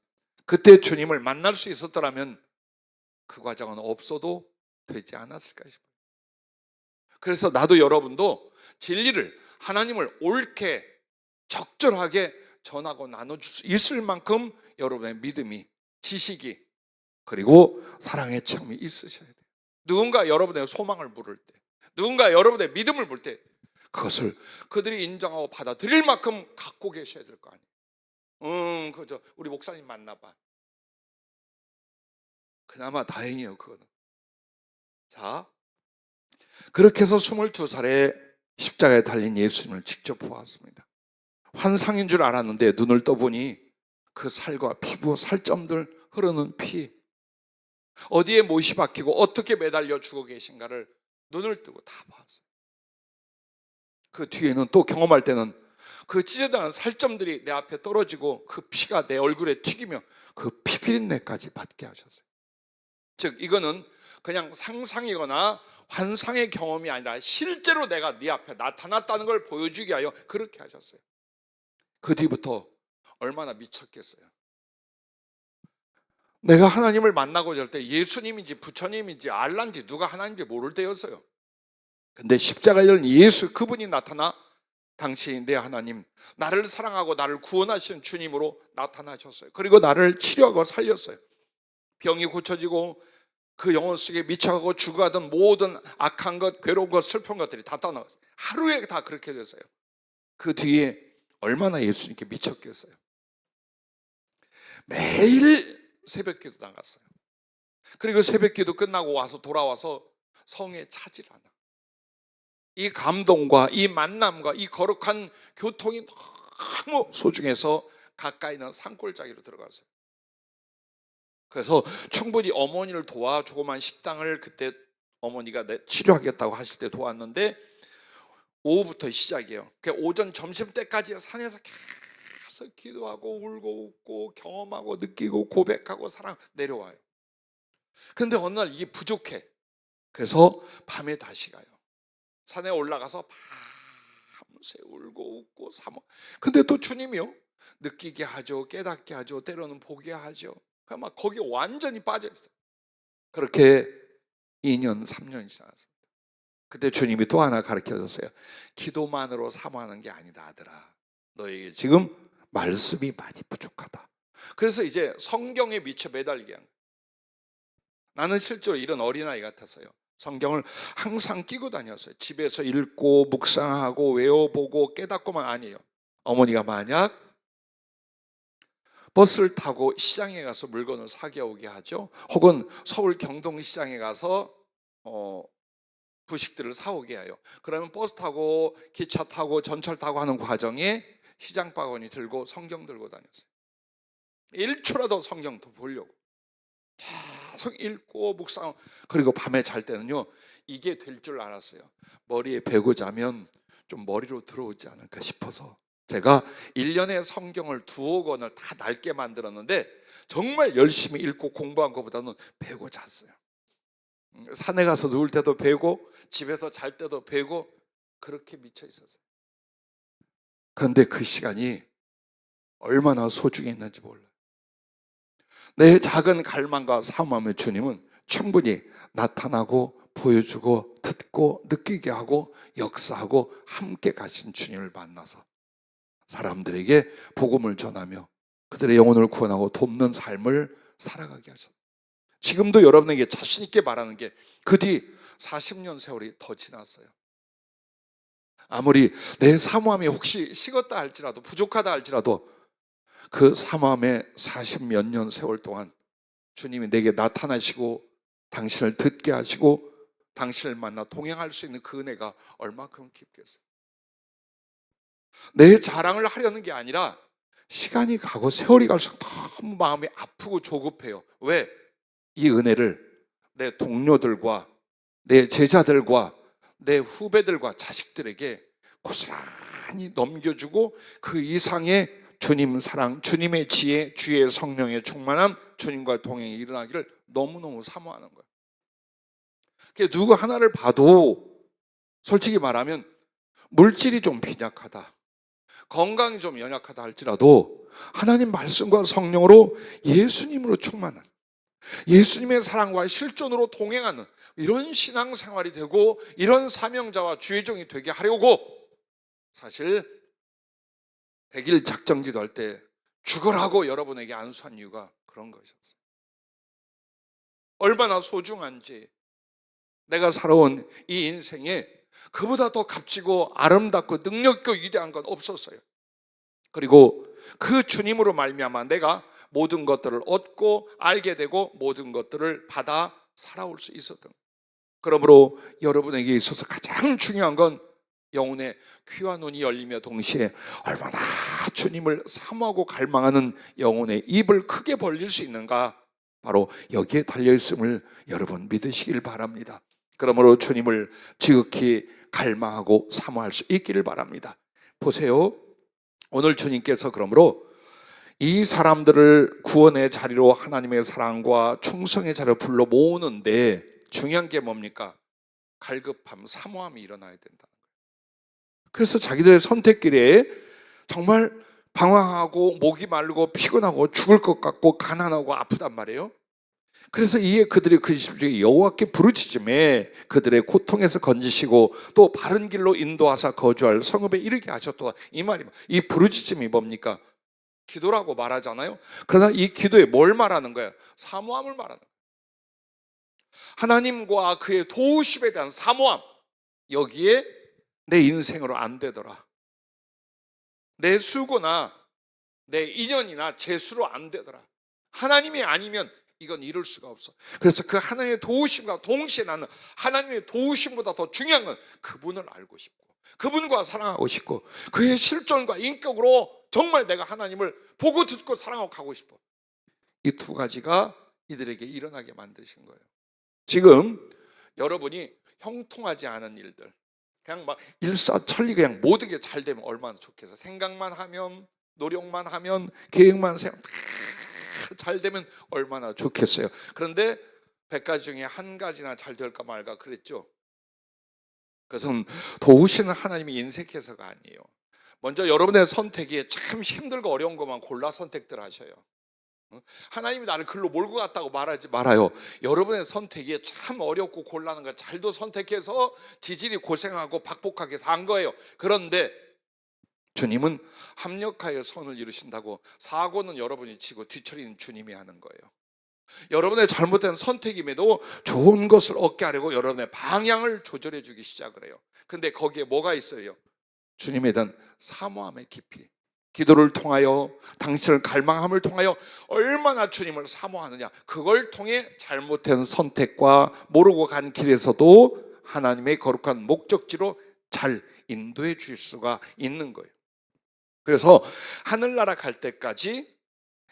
그때 주님을 만날 수 있었더라면 그 과정은 없어도 되지 않았을까 싶어요. 그래서 나도 여러분도 진리를, 하나님을 옳게 적절하게 전하고 나눠줄 수 있을 만큼 여러분의 믿음이, 지식이, 그리고 사랑의 체험이 있으셔야 돼요. 누군가 여러분의 소망을 물을 때, 누군가 여러분의 믿음을 볼 때 그것을 그들이 인정하고 받아들일 만큼 갖고 계셔야 될 거 아니에요. 그죠. 우리 목사님 만나 봐. 그나마 다행이에요, 그거는. 자, 그렇게 해서 22살에 십자가에 달린 예수님을 직접 보았습니다. 환상인 줄 알았는데 눈을 떠보니 그 살과 피부, 살점들, 흐르는 피, 어디에 못이 박히고 어떻게 매달려 죽어 계신가를 눈을 뜨고 다 봤어요. 그 뒤에는 또 경험할 때는 그 찢어진 살점들이 내 앞에 떨어지고 그 피가 내 얼굴에 튀기며 그 피비린내까지 맡게 하셨어요. 즉 이거는 그냥 상상이거나 환상의 경험이 아니라 실제로 내가 네 앞에 나타났다는 걸 보여주기 위하여 그렇게 하셨어요. 그 뒤부터 얼마나 미쳤겠어요. 내가 하나님을 만나고자 할 때 예수님인지 부처님인지 알란지 누가 하나님인지 모를 때였어요. 근데 십자가에 달린 예수, 그분이 나타나 당신이 내 하나님, 나를 사랑하고 나를 구원하시는 주님으로 나타나셨어요. 그리고 나를 치료하고 살렸어요. 병이 고쳐지고 그 영혼 속에 미쳐가고 죽어가던 모든 악한 것, 괴로운 것, 슬픈 것들이 다 떠나갔어요. 하루에 다 그렇게 됐어요. 그 뒤에 얼마나 예수님께 미쳤겠어요. 매일 새벽기도 나갔어요. 그리고 새벽기도 끝나고 와서 돌아와서 성에 차질 않아. 이 감동과 이 만남과 이 거룩한 교통이 너무 소중해서 가까이 있는 산골짜기로 들어갔어요. 그래서 충분히 어머니를 도와 조그만 식당을 그때 어머니가 치료하겠다고 하실 때 도왔는데 오후부터 시작이에요. 오전 점심 때까지 산에서 계속 기도하고 울고 웃고 경험하고 느끼고 고백하고 사랑 내려와요. 그런데 어느 날 이게 부족해. 그래서 밤에 다시 가요. 산에 올라가서 밤새 울고 웃고 사모. 근데 또 주님이요, 느끼게 하죠, 깨닫게 하죠, 때로는 보게 하죠. 막 거기에 완전히 빠져 있어요. 그렇게 2년 3년이 지났습니다. 그때 주님이 또 하나 가르쳐 줬어요. 기도만으로 사모하는 게 아니다 아들아, 너에게 지금 말씀이 많이 부족하다. 그래서 이제 성경에 미쳐 매달리게 한 거예요. 나는 실제로 이런 어린아이 같았어요. 성경을 항상 끼고 다녔어요. 집에서 읽고 묵상하고 외워보고 깨닫고만. 아니에요. 어머니가 만약 버스를 타고 시장에 가서 물건을 사게 오게 하죠. 혹은 서울 경동시장에 가서 부식들을 사오게 해요. 그러면 버스 타고 기차 타고 전철 타고 하는 과정에 시장 바구니 들고 성경 들고 다녔어요. 1초라도 성경 더 보려고 계속 읽고 묵상, 그리고 밤에 잘 때는요, 이게 될 줄 알았어요. 머리에 베고 자면 좀 머리로 들어오지 않을까 싶어서 제가 1년에 성경을 2억 권을 다 낡게 만들었는데 정말 열심히 읽고 공부한 것보다는 베고 잤어요. 산에 가서 누울 때도 베고 집에서 잘 때도 베고 그렇게 미쳐 있었어요. 그런데 그 시간이 얼마나 소중했는지 몰라요. 내 작은 갈망과 사모함의 주님은 충분히 나타나고 보여주고 듣고 느끼게 하고 역사하고 함께 가신 주님을 만나서 사람들에게 복음을 전하며 그들의 영혼을 구원하고 돕는 삶을 살아가게 하셨어요. 지금도 여러분에게 자신 있게 말하는 게 그 뒤 40년 세월이 더 지났어요. 아무리 내 사모함이 혹시 식었다 할지라도 부족하다 할지라도 그 사모함의 40몇 년 세월 동안 주님이 내게 나타나시고 당신을 듣게 하시고 당신을 만나 동행할 수 있는 그 은혜가 얼마큼 깊겠어요. 내 자랑을 하려는 게 아니라 시간이 가고 세월이 갈수록 너무 마음이 아프고 조급해요. 왜? 이 은혜를 내 동료들과 내 제자들과 내 후배들과 자식들에게 고스란히 넘겨주고 그 이상의 주님 사랑, 주님의 지혜, 주의 성령의 충만함, 주님과 동행이 일어나기를 너무너무 사모하는 거예요. 누구 하나를 봐도 솔직히 말하면 물질이 좀 빈약하다, 건강이 좀 연약하다 할지라도 하나님 말씀과 성령으로 예수님으로 충만한, 예수님의 사랑과 실존으로 동행하는 이런 신앙생활이 되고 이런 사명자와 주의 종이 되게 하려고 사실 100일 작정기도 할 때 죽으라고 여러분에게 안수한 이유가 그런 것이었어요. 얼마나 소중한지, 내가 살아온 이 인생에 그보다 더 값지고 아름답고 능력있고 위대한 건 없었어요. 그리고 그 주님으로 말미암아 내가 모든 것들을 얻고 알게 되고 모든 것들을 받아 살아올 수 있었던 거예요. 그러므로 여러분에게 있어서 가장 중요한 건 영혼의 귀와 눈이 열리며 동시에 얼마나 주님을 사모하고 갈망하는 영혼의 입을 크게 벌릴 수 있는가, 바로 여기에 달려있음을 여러분 믿으시길 바랍니다. 그러므로 주님을 지극히 갈망하고 사모할 수 있기를 바랍니다. 보세요, 오늘 주님께서 그러므로 이 사람들을 구원의 자리로 하나님의 사랑과 충성의 자리로 불러 모으는데 중요한 게 뭡니까? 갈급함, 사모함이 일어나야 된다는 거예요. 그래서 자기들의 선택길에 정말 방황하고 목이 마르고 피곤하고 죽을 것 같고 가난하고 아프단 말이에요. 그래서 이에 그들이 그 20주에 여호와께 부르짖음에 그들의 고통에서 건지시고 또 바른 길로 인도하사 거주할 성읍에 이르게 하셨도다, 이 말입니다. 이 부르짖음이 뭡니까? 기도라고 말하잖아요. 그러나 이 기도에 뭘 말하는 거예요? 사모함을 말하는 거예요. 하나님과 그의 도우심에 대한 사모함. 여기에 내 인생으로 안 되더라, 내 수고나 내 인연이나 재수로 안 되더라, 하나님이 아니면 이건 이룰 수가 없어. 그래서 그 하나님의 도우심과 동시에 나는 하나님의 도우심보다 더 중요한 건 그분을 알고 싶고 그분과 사랑하고 싶고 그의 실존과 인격으로 정말 내가 하나님을 보고 듣고 사랑하고 가고 싶어. 이 두 가지가 이들에게 일어나게 만드신 거예요. 지금 여러분이 형통하지 않은 일들, 그냥 막 일사천리 그냥 모든 게 잘 되면 얼마나 좋겠어. 생각만 하면, 노력만 하면, 계획만 세우면 잘 되면 얼마나 좋겠어요. 그런데 100가지 중에 한 가지나 잘 될까 말까 그랬죠. 그것은 도우시는 하나님이 인색해서가 아니에요. 먼저 여러분의 선택이 참 힘들고 어려운 것만 골라 선택들 하셔요. 하나님이 나를 글로 몰고 갔다고 말하지 말아요. 여러분의 선택이 참 어렵고 곤란한 거 잘도 선택해서 지질이 고생하고 박복하게 산 거예요. 그런데 주님은 합력하여 선을 이루신다고 사고는 여러분이 치고 뒤처리는 주님이 하는 거예요. 여러분의 잘못된 선택임에도 좋은 것을 얻게 하려고 여러분의 방향을 조절해 주기 시작을 해요. 근데 거기에 뭐가 있어요? 주님에 대한 사모함의 깊이, 기도를 통하여 당신을 갈망함을 통하여 얼마나 주님을 사모하느냐, 그걸 통해 잘못된 선택과 모르고 간 길에서도 하나님의 거룩한 목적지로 잘 인도해 줄 수가 있는 거예요. 그래서 하늘나라 갈 때까지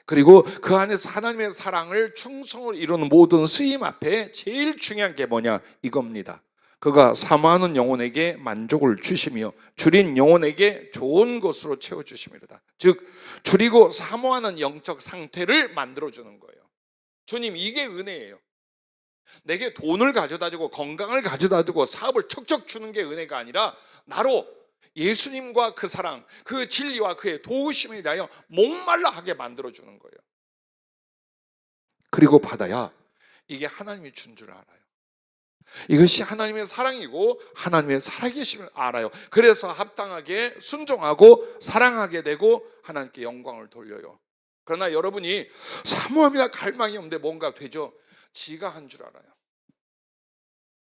그리고 그 안에서 하나님의 사랑을 충성을 이루는 모든 쓰임 앞에 제일 중요한 게 뭐냐? 이겁니다. 그가 사모하는 영혼에게 만족을 주시며 줄인 영혼에게 좋은 것으로 채워주심이로다. 즉 줄이고 사모하는 영적 상태를 만들어주는 거예요. 주님, 이게 은혜예요. 내게 돈을 가져다 주고 건강을 가져다 주고 사업을 척척 주는 게 은혜가 아니라 나로 예수님과 그 사랑, 그 진리와 그의 도우심에 대하여 목말라 하게 만들어주는 거예요. 그리고 받아야 이게 하나님이 준 줄 알아요. 이것이 하나님의 사랑이고 하나님의 살아계심을 알아요. 그래서 합당하게 순종하고 사랑하게 되고 하나님께 영광을 돌려요. 그러나 여러분이 사모함이나 갈망이 없는데 뭔가 되죠? 지가 한 줄 알아요.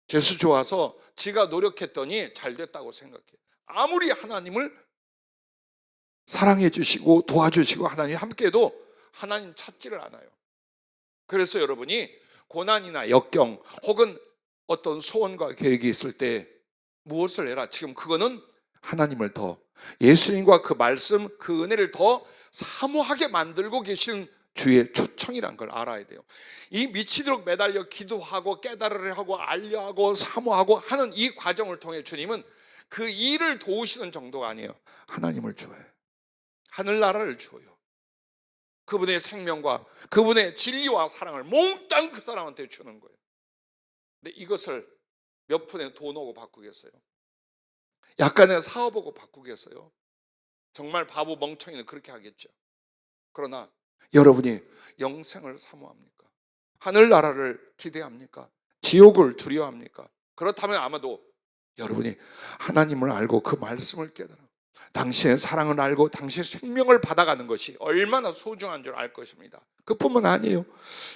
재수 좋아서 지가 노력했더니 잘 됐다고 생각해요. 아무리 하나님을 사랑해 주시고 도와주시고 하나님 함께해도 하나님 찾지를 않아요. 그래서 여러분이 고난이나 역경 혹은 어떤 소원과 계획이 있을 때 무엇을 해라? 지금 그거는 하나님을 더, 예수님과 그 말씀, 그 은혜를 더 사모하게 만들고 계신 주의 초청이란 걸 알아야 돼요. 이 미치도록 매달려 기도하고 깨달으려 하고 알려하고 사모하고 하는 이 과정을 통해 주님은 그 일을 도우시는 정도가 아니에요. 하나님을 줘요. 하늘나라를 줘요. 그분의 생명과 그분의 진리와 사랑을 몽땅 그 사람한테 주는 거예요. 근데 이것을 몇 푼의 돈 오고 바꾸겠어요? 약간의 사업 오고 바꾸겠어요? 정말 바보 멍청이는 그렇게 하겠죠. 그러나 여러분이 영생을 사모합니까? 하늘나라를 기대합니까? 지옥을 두려워합니까? 그렇다면 아마도 여러분이 하나님을 알고 그 말씀을 깨달아 당신의 사랑을 알고 당신의 생명을 받아가는 것이 얼마나 소중한 줄 알 것입니다. 그뿐만 아니에요.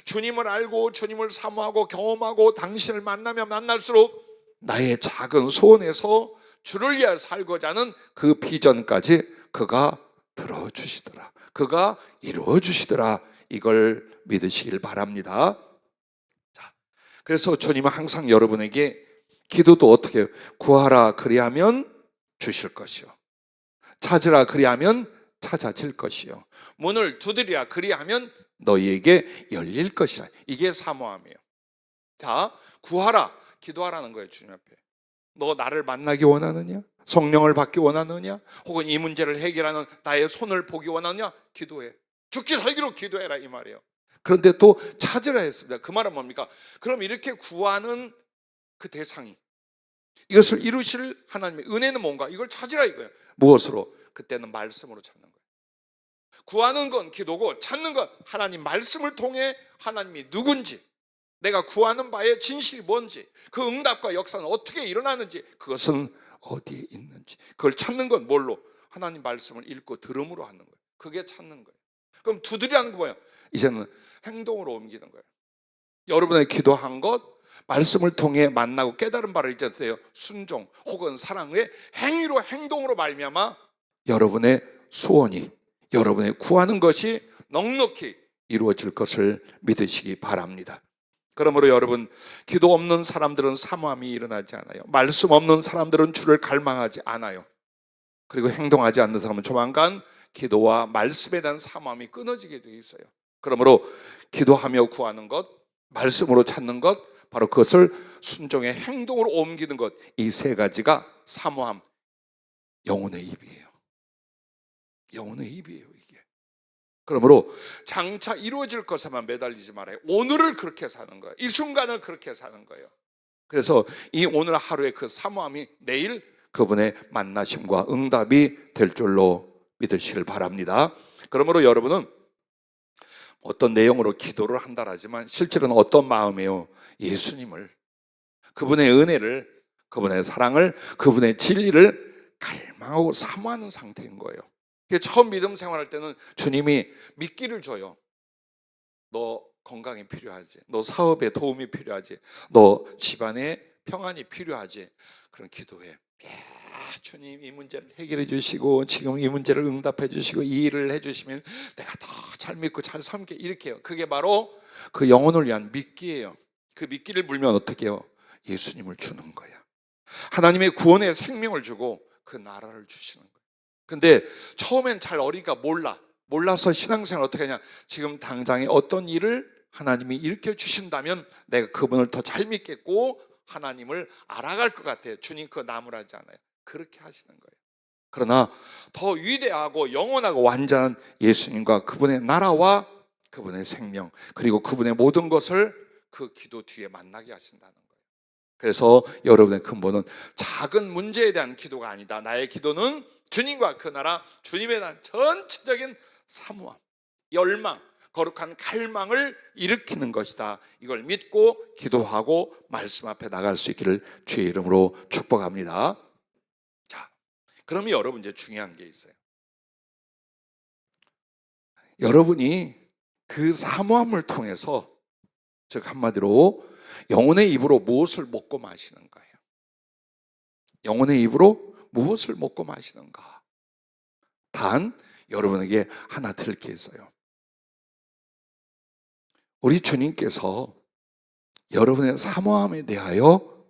주님을 알고 주님을 사모하고 경험하고 당신을 만나면 만날수록 나의 작은 소원에서 주를 위하여 살고자 하는 그 비전까지 그가 들어주시더라. 그가 이루어주시더라. 이걸 믿으시길 바랍니다. 자, 그래서 주님은 항상 여러분에게 기도도 어떻게 해요? 구하라 그리하면 주실 것이요, 찾으라 그리하면 찾아질 것이요, 문을 두드리라 그리하면 너희에게 열릴 것이라. 이게 사모함이에요. 자, 구하라, 기도하라는 거예요. 주님 앞에 너 나를 만나기 원하느냐? 성령을 받기 원하느냐? 혹은 이 문제를 해결하는 나의 손을 보기 원하느냐? 기도해. 죽기 살기로 기도해라 이 말이에요. 그런데 또 찾으라 했습니다. 그 말은 뭡니까? 그럼 이렇게 구하는 그 대상이, 이것을 이루실 하나님의 은혜는 뭔가? 이걸 찾으라 이거예요. 무엇으로? 그때는 말씀으로 찾는 거예요. 구하는 건 기도고 찾는 건 하나님 말씀을 통해 하나님이 누군지, 내가 구하는 바의 진실이 뭔지, 그 응답과 역사는 어떻게 일어나는지, 그것은 어디에 있는지, 그걸 찾는 건 뭘로? 하나님 말씀을 읽고 들음으로 하는 거예요. 그게 찾는 거예요. 그럼 두드리는 거 뭐예요? 이제는 행동으로 옮기는 거예요. 여러분의 기도한 것, 말씀을 통해 만나고 깨달은 바를 이제 순종 혹은 사랑의 행위로, 행동으로 말미암아 여러분의 소원이, 여러분의 구하는 것이 넉넉히 이루어질 것을 믿으시기 바랍니다. 그러므로 여러분, 기도 없는 사람들은 사모함이 일어나지 않아요. 말씀 없는 사람들은 주를 갈망하지 않아요. 그리고 행동하지 않는 사람은 조만간 기도와 말씀에 대한 사모함이 끊어지게 되어 있어요. 그러므로 기도하며 구하는 것, 말씀으로 찾는 것, 바로 그것을 순종의 행동으로 옮기는 것, 이 세 가지가 사모함, 영혼의 입이에요. 영혼의 입이에요 이게. 그러므로 장차 이루어질 것에만 매달리지 말아요. 오늘을 그렇게 사는 거예요. 이 순간을 그렇게 사는 거예요. 그래서 이 오늘 하루의 그 사모함이 내일 그분의 만나심과 응답이 될 줄로 믿으시길 바랍니다. 그러므로 여러분은 어떤 내용으로 기도를 한다라지만 실제로는 어떤 마음이에요? 예수님을, 그분의 은혜를, 그분의 사랑을, 그분의 진리를 갈망하고 사모하는 상태인 거예요. 처음 믿음 생활할 때는 주님이 믿기를 줘요. 너 건강이 필요하지, 너 사업에 도움이 필요하지, 너 집안에 평안이 필요하지, 그럼 기도해. 주님 이 문제를 해결해 주시고 지금 이 문제를 응답해 주시고 이 일을 해 주시면 내가 더 잘 믿고 잘 섬게, 이렇게 해요. 그게 바로 그 영혼을 위한 믿기예요. 그 믿기를 물면 어떻게 해요? 예수님을 주는 거야. 하나님의 구원의 생명을 주고 그 나라를 주시는 거예요. 근데 처음엔 잘 어리니까 몰라. 몰라서 신앙생활 어떻게 하냐? 지금 당장에 어떤 일을 하나님이 일으켜 주신다면 내가 그분을 더 잘 믿겠고 하나님을 알아갈 것 같아요. 주님 그거 나무라지 않아요. 그렇게 하시는 거예요. 그러나 더 위대하고 영원하고 완전한 예수님과 그분의 나라와 그분의 생명 그리고 그분의 모든 것을 그 기도 뒤에 만나게 하신다는 거예요. 그래서 여러분의 근본은 작은 문제에 대한 기도가 아니다. 나의 기도는 주님과 그 나라, 주님에 대한 전체적인 사모함, 열망, 거룩한 갈망을 일으키는 것이다. 이걸 믿고 기도하고 말씀 앞에 나갈 수 있기를 주의 이름으로 축복합니다. 자, 그러면 여러분 이제 중요한 게 있어요. 여러분이 그 사모함을 통해서, 즉 한마디로 영혼의 입으로 무엇을 먹고 마시는 거예요? 영혼의 입으로 무엇을 먹고 마시는가? 단 여러분에게 하나 들을 게 있어요. 우리 주님께서 여러분의 사모함에 대하여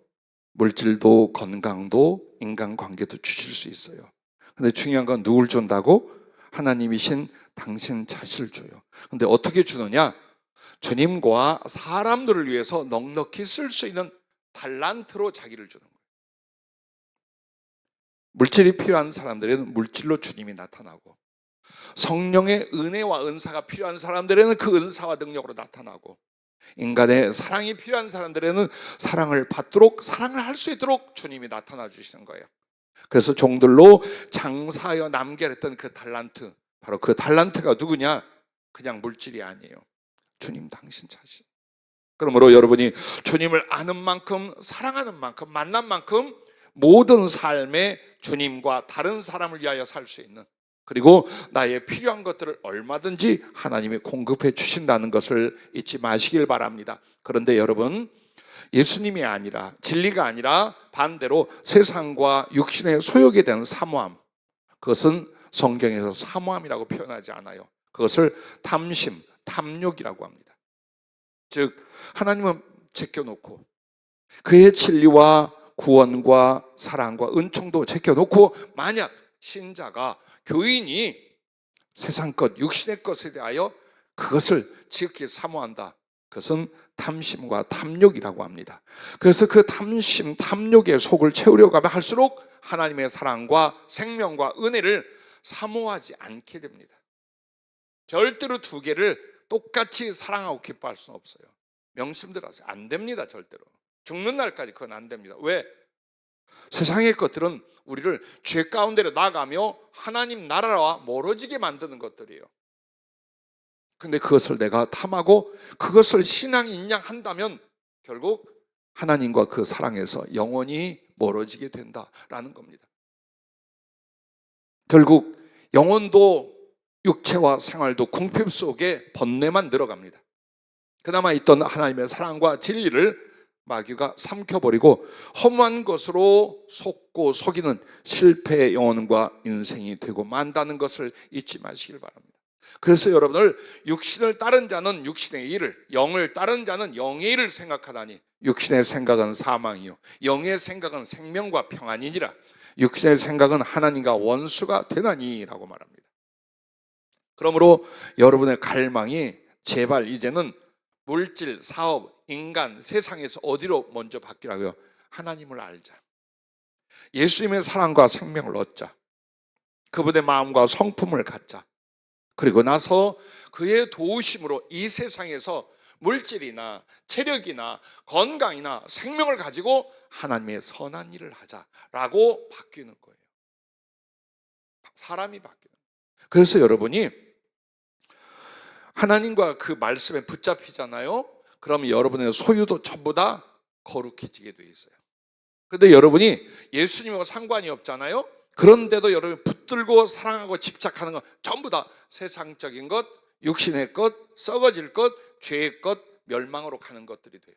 물질도 건강도 인간관계도 주실 수 있어요. 근데 중요한 건 누굴 준다고? 하나님이신 당신 자신을 줘요. 근데 어떻게 주느냐? 주님과 사람들을 위해서 넉넉히 쓸 수 있는 달란트로 자기를 주는 거예요. 물질이 필요한 사람들에는 물질로 주님이 나타나고, 성령의 은혜와 은사가 필요한 사람들에는 그 은사와 능력으로 나타나고, 인간의 사랑이 필요한 사람들에는 사랑을 받도록, 사랑을 할 수 있도록 주님이 나타나 주시는 거예요. 그래서 종들로 장사하여 남게 했던 그 달란트, 바로 그 달란트가 누구냐? 그냥 물질이 아니에요. 주님 당신 자신. 그러므로 여러분이 주님을 아는 만큼, 사랑하는 만큼, 만난 만큼 모든 삶에 주님과 다른 사람을 위하여 살 수 있는, 그리고 나의 필요한 것들을 얼마든지 하나님이 공급해 주신다는 것을 잊지 마시길 바랍니다. 그런데 여러분, 예수님이 아니라, 진리가 아니라 반대로 세상과 육신의 소욕에 대한 사모함, 그것은 성경에서 사모함이라고 표현하지 않아요. 그것을 탐심, 탐욕이라고 합니다. 즉 하나님은 제껴놓고 그의 진리와 구원과 사랑과 은총도 제껴놓고, 만약 신자가, 교인이 세상 것, 육신의 것에 대하여 그것을 지극히 사모한다, 그것은 탐심과 탐욕이라고 합니다. 그래서 그 탐심, 탐욕의 속을 채우려고 하면 할수록 하나님의 사랑과 생명과 은혜를 사모하지 않게 됩니다. 절대로 두 개를 똑같이 사랑하고 기뻐할 수는 없어요. 명심들하세요. 안 됩니다. 절대로. 죽는 날까지 그건 안 됩니다. 왜? 세상의 것들은 우리를 죄 가운데로 나가며 하나님 나라와 멀어지게 만드는 것들이에요. 근데 그것을 내가 탐하고 그것을 신앙이 인양한다면 결국 하나님과 그 사랑에서 영원히 멀어지게 된다라는 겁니다. 결국 영혼도 육체와 생활도 궁핍 속에 번뇌만 늘어갑니다. 그나마 있던 하나님의 사랑과 진리를 마귀가 삼켜버리고 험한 것으로 속고 속이는 실패의 영혼과 인생이 되고 만다는 것을 잊지 마시길 바랍니다. 그래서 여러분을, 육신을 따른 자는 육신의 일을, 영을 따른 자는 영의 일을 생각하다니, 육신의 생각은 사망이요 영의 생각은 생명과 평안이니라. 육신의 생각은 하나님과 원수가 되나니 라고 말합니다. 그러므로 여러분의 갈망이 제발 이제는 물질, 사업, 인간, 세상에서 어디로 먼저 바뀌라고요? 하나님을 알자. 예수님의 사랑과 생명을 얻자. 그분의 마음과 성품을 갖자. 그리고 나서 그의 도우심으로 이 세상에서 물질이나 체력이나 건강이나 생명을 가지고 하나님의 선한 일을 하자라고 바뀌는 거예요. 사람이 바뀌는 거예요. 그래서 여러분이 하나님과 그 말씀에 붙잡히잖아요. 그러면 여러분의 소유도 전부 다 거룩해지게 돼 있어요. 그런데 여러분이 예수님과 상관이 없잖아요. 그런데도 여러분이 붙들고 사랑하고 집착하는 건 전부 다 세상적인 것, 육신의 것, 썩어질 것, 죄의 것, 멸망으로 가는 것들이 돼요.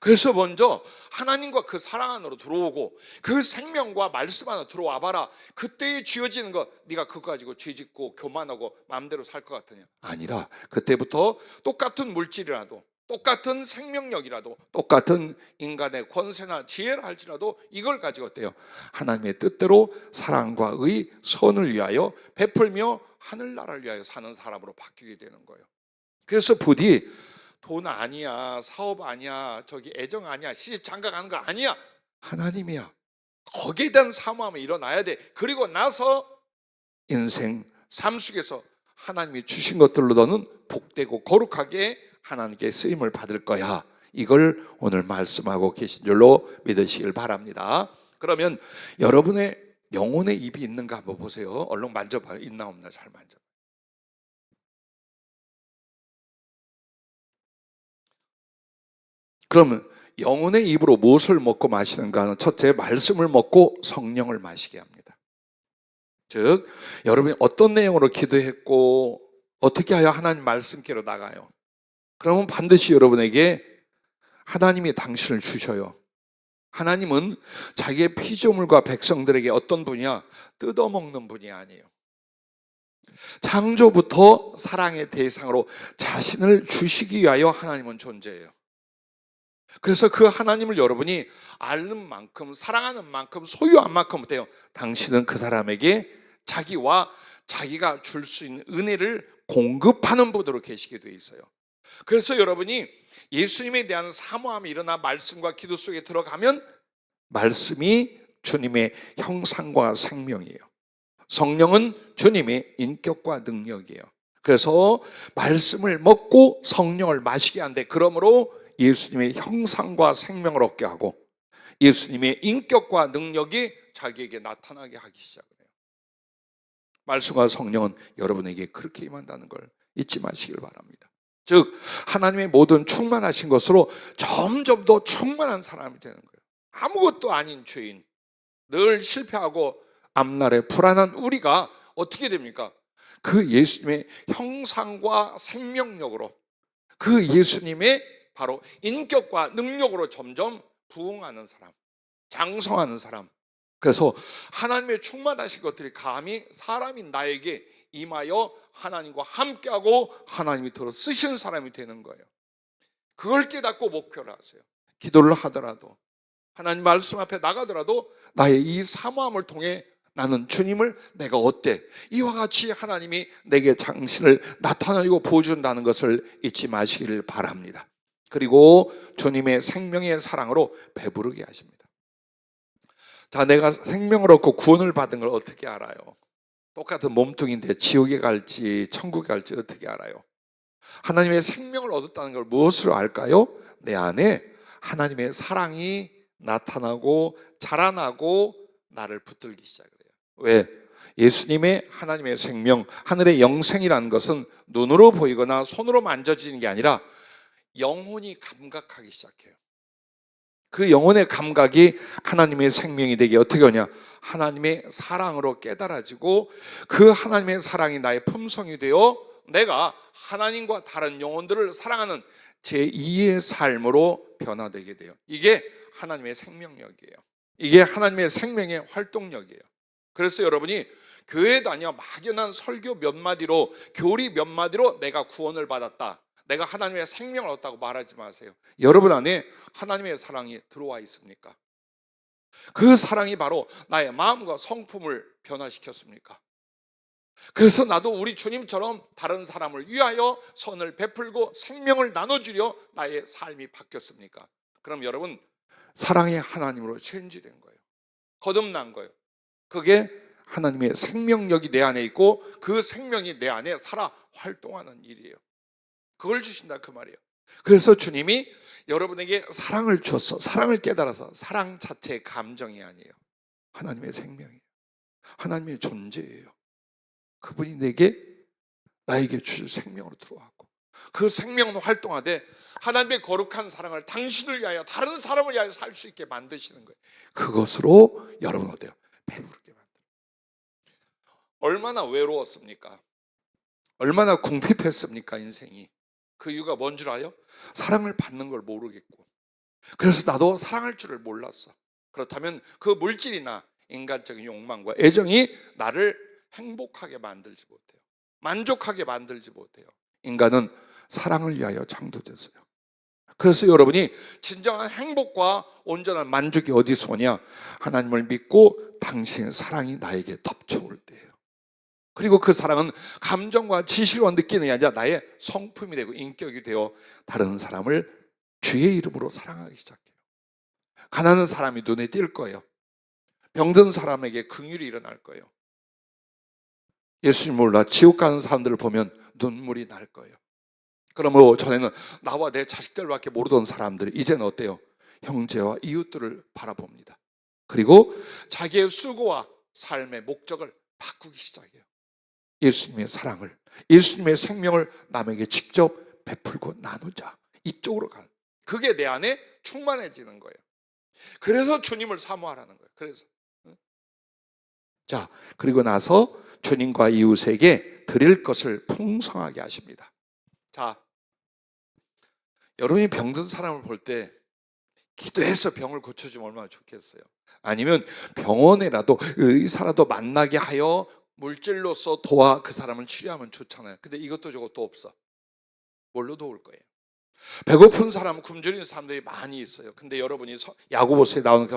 그래서 먼저 하나님과 그 사랑 안으로 들어오고 그 생명과 말씀 안으로 들어와 봐라. 그때에 쥐어지는 것, 네가 그거 가지고 죄짓고 교만하고 마음대로 살 것 같으냐? 아니라 그때부터 똑같은 물질이라도, 똑같은 생명력이라도, 똑같은 인간의 권세나 지혜를 할지라도 이걸 가지고 어때요? 하나님의 뜻대로 사랑과 의, 선을 위하여 베풀며 하늘나라를 위하여 사는 사람으로 바뀌게 되는 거예요. 그래서 부디 돈 아니야, 사업 아니야, 저기 애정 아니야, 시집 장가 가는 거 아니야, 하나님이야. 거기에 대한 사모함이 일어나야 돼. 그리고 나서 인생 삶 속에서 하나님이 주신 것들로 너는 복되고 거룩하게 하나님께 쓰임을 받을 거야. 이걸 오늘 말씀하고 계신 줄로 믿으시길 바랍니다. 그러면 여러분의 영혼의 입이 있는가 한번 보세요. 얼른 만져봐요. 있나 없나 잘 만져봐요. 그러면 영혼의 입으로 무엇을 먹고 마시는가는 첫째, 말씀을 먹고 성령을 마시게 합니다. 즉 여러분이 어떤 내용으로 기도했고 어떻게 하여 하나님 말씀께로 나가요. 그러면 반드시 여러분에게 하나님이 당신을 주셔요. 하나님은 자기의 피조물과 백성들에게 어떤 분이야? 뜯어먹는 분이 아니에요. 창조부터 사랑의 대상으로 자신을 주시기 위하여 하나님은 존재해요. 그래서 그 하나님을 여러분이 아는 만큼, 사랑하는 만큼, 소유한 만큼 어때요? 당신은 그 사람에게 자기와 자기가 줄 수 있는 은혜를 공급하는 분으로 계시게 되어 있어요. 그래서 여러분이 예수님에 대한 사모함이 일어나 말씀과 기도 속에 들어가면 말씀이 주님의 형상과 생명이에요. 성령은 주님의 인격과 능력이에요. 그래서 말씀을 먹고 성령을 마시게 하는데, 그러므로 예수님의 형상과 생명을 얻게 하고 예수님의 인격과 능력이 자기에게 나타나게 하기 시작해요. 말씀과 성령은 여러분에게 그렇게 임한다는 걸 잊지 마시길 바랍니다. 즉 하나님의 모든 충만하신 것으로 점점 더 충만한 사람이 되는 거예요. 아무것도 아닌 죄인, 늘 실패하고 앞날에 불안한 우리가 어떻게 됩니까? 그 예수님의 형상과 생명력으로, 그 예수님의 바로 인격과 능력으로 점점 부흥하는 사람, 장성하는 사람. 그래서 하나님의 충만하신 것들이 감히 사람이 나에게 임하여 하나님과 함께하고 하나님이 들어 쓰시는 사람이 되는 거예요. 그걸 깨닫고 목표를 하세요. 기도를 하더라도, 하나님 말씀 앞에 나가더라도 나의 이 사모함을 통해 나는 주님을 내가 어때? 이와 같이 하나님이 내게 당신을 나타내고 보여준다는 것을 잊지 마시기를 바랍니다. 그리고 주님의 생명의 사랑으로 배부르게 하십니다. 자, 내가 생명을 얻고 구원을 받은 걸 어떻게 알아요? 똑같은 몸뚱이인데 지옥에 갈지 천국에 갈지 어떻게 알아요? 하나님의 생명을 얻었다는 걸 무엇으로 알까요? 내 안에 하나님의 사랑이 나타나고 자라나고 나를 붙들기 시작을 해요. 왜? 예수님의 하나님의 생명, 하늘의 영생이라는 것은 눈으로 보이거나 손으로 만져지는 게 아니라 영혼이 감각하기 시작해요. 그 영혼의 감각이 하나님의 생명이 되게 어떻게 하냐? 하나님의 사랑으로 깨달아지고 그 하나님의 사랑이 나의 품성이 되어 내가 하나님과 다른 영혼들을 사랑하는 제2의 삶으로 변화되게 돼요. 이게 하나님의 생명력이에요. 이게 하나님의 생명의 활동력이에요. 그래서 여러분이 교회 다녀 막연한 설교 몇 마디로, 교리 몇 마디로 내가 구원을 받았다, 내가 하나님의 생명을 얻었다고 말하지 마세요. 여러분 안에 하나님의 사랑이 들어와 있습니까? 그 사랑이 바로 나의 마음과 성품을 변화시켰습니까? 그래서 나도 우리 주님처럼 다른 사람을 위하여 선을 베풀고 생명을 나눠주려 나의 삶이 바뀌었습니까? 그럼 여러분, 사랑의 하나님으로 체인지된 거예요. 거듭난 거예요. 그게 하나님의 생명력이 내 안에 있고 그 생명이 내 안에 살아 활동하는 일이에요. 그걸 주신다 그 말이에요. 그래서 주님이 여러분에게 사랑을 줬어. 사랑을 깨달아서, 사랑 자체의 감정이 아니에요. 하나님의 생명이에요. 하나님의 존재예요. 그분이 나에게 주실 생명으로 들어왔고 그 생명으로 활동하되 하나님의 거룩한 사랑을 당신을 위하여, 다른 사람을 위하여 살 수 있게 만드시는 거예요. 그것으로 여러분 어때요? 배부르게 만들어요. 얼마나 외로웠습니까? 얼마나 궁핍했습니까? 인생이. 그 이유가 뭔 줄 알아요? 사랑을 받는 걸 모르겠고, 그래서 나도 사랑할 줄을 몰랐어. 그렇다면 그 물질이나 인간적인 욕망과 애정이 나를 행복하게 만들지 못해요. 만족하게 만들지 못해요. 인간은 사랑을 위하여 창조됐어요. 그래서 여러분이 진정한 행복과 온전한 만족이 어디서 오냐? 하나님을 믿고 당신의 사랑이 나에게 덮쳐올 때예요. 그리고 그 사랑은 감정과 지식으로 느끼는 게 아니라 나의 성품이 되고 인격이 되어 다른 사람을 주의 이름으로 사랑하기 시작해요. 가난한 사람이 눈에 띌 거예요. 병든 사람에게 긍휼이 일어날 거예요. 예수님 몰라 지옥 가는 사람들을 보면 눈물이 날 거예요. 그러므로 전에는 나와 내 자식들밖에 모르던 사람들이 이제는 어때요? 형제와 이웃들을 바라봅니다. 그리고 자기의 수고와 삶의 목적을 바꾸기 시작해요. 예수님의 사랑을, 예수님의 생명을 남에게 직접 베풀고 나누자. 이쪽으로 가는. 그게 내 안에 충만해지는 거예요. 그래서 주님을 사모하라는 거예요. 그래서. 자, 그리고 나서 주님과 이웃에게 드릴 것을 풍성하게 하십니다. 자, 여러분이 병든 사람을 볼 때 기도해서 병을 고쳐주면 얼마나 좋겠어요. 아니면 병원에라도 의사라도 만나게 하여 물질로서 도와 그 사람을 치료하면 좋잖아요. 근데 이것도 저것도 없어. 뭘로 도울 거예요? 배고픈 사람, 굶주리는 사람들이 많이 있어요. 근데 여러분이 야고보서에 나오는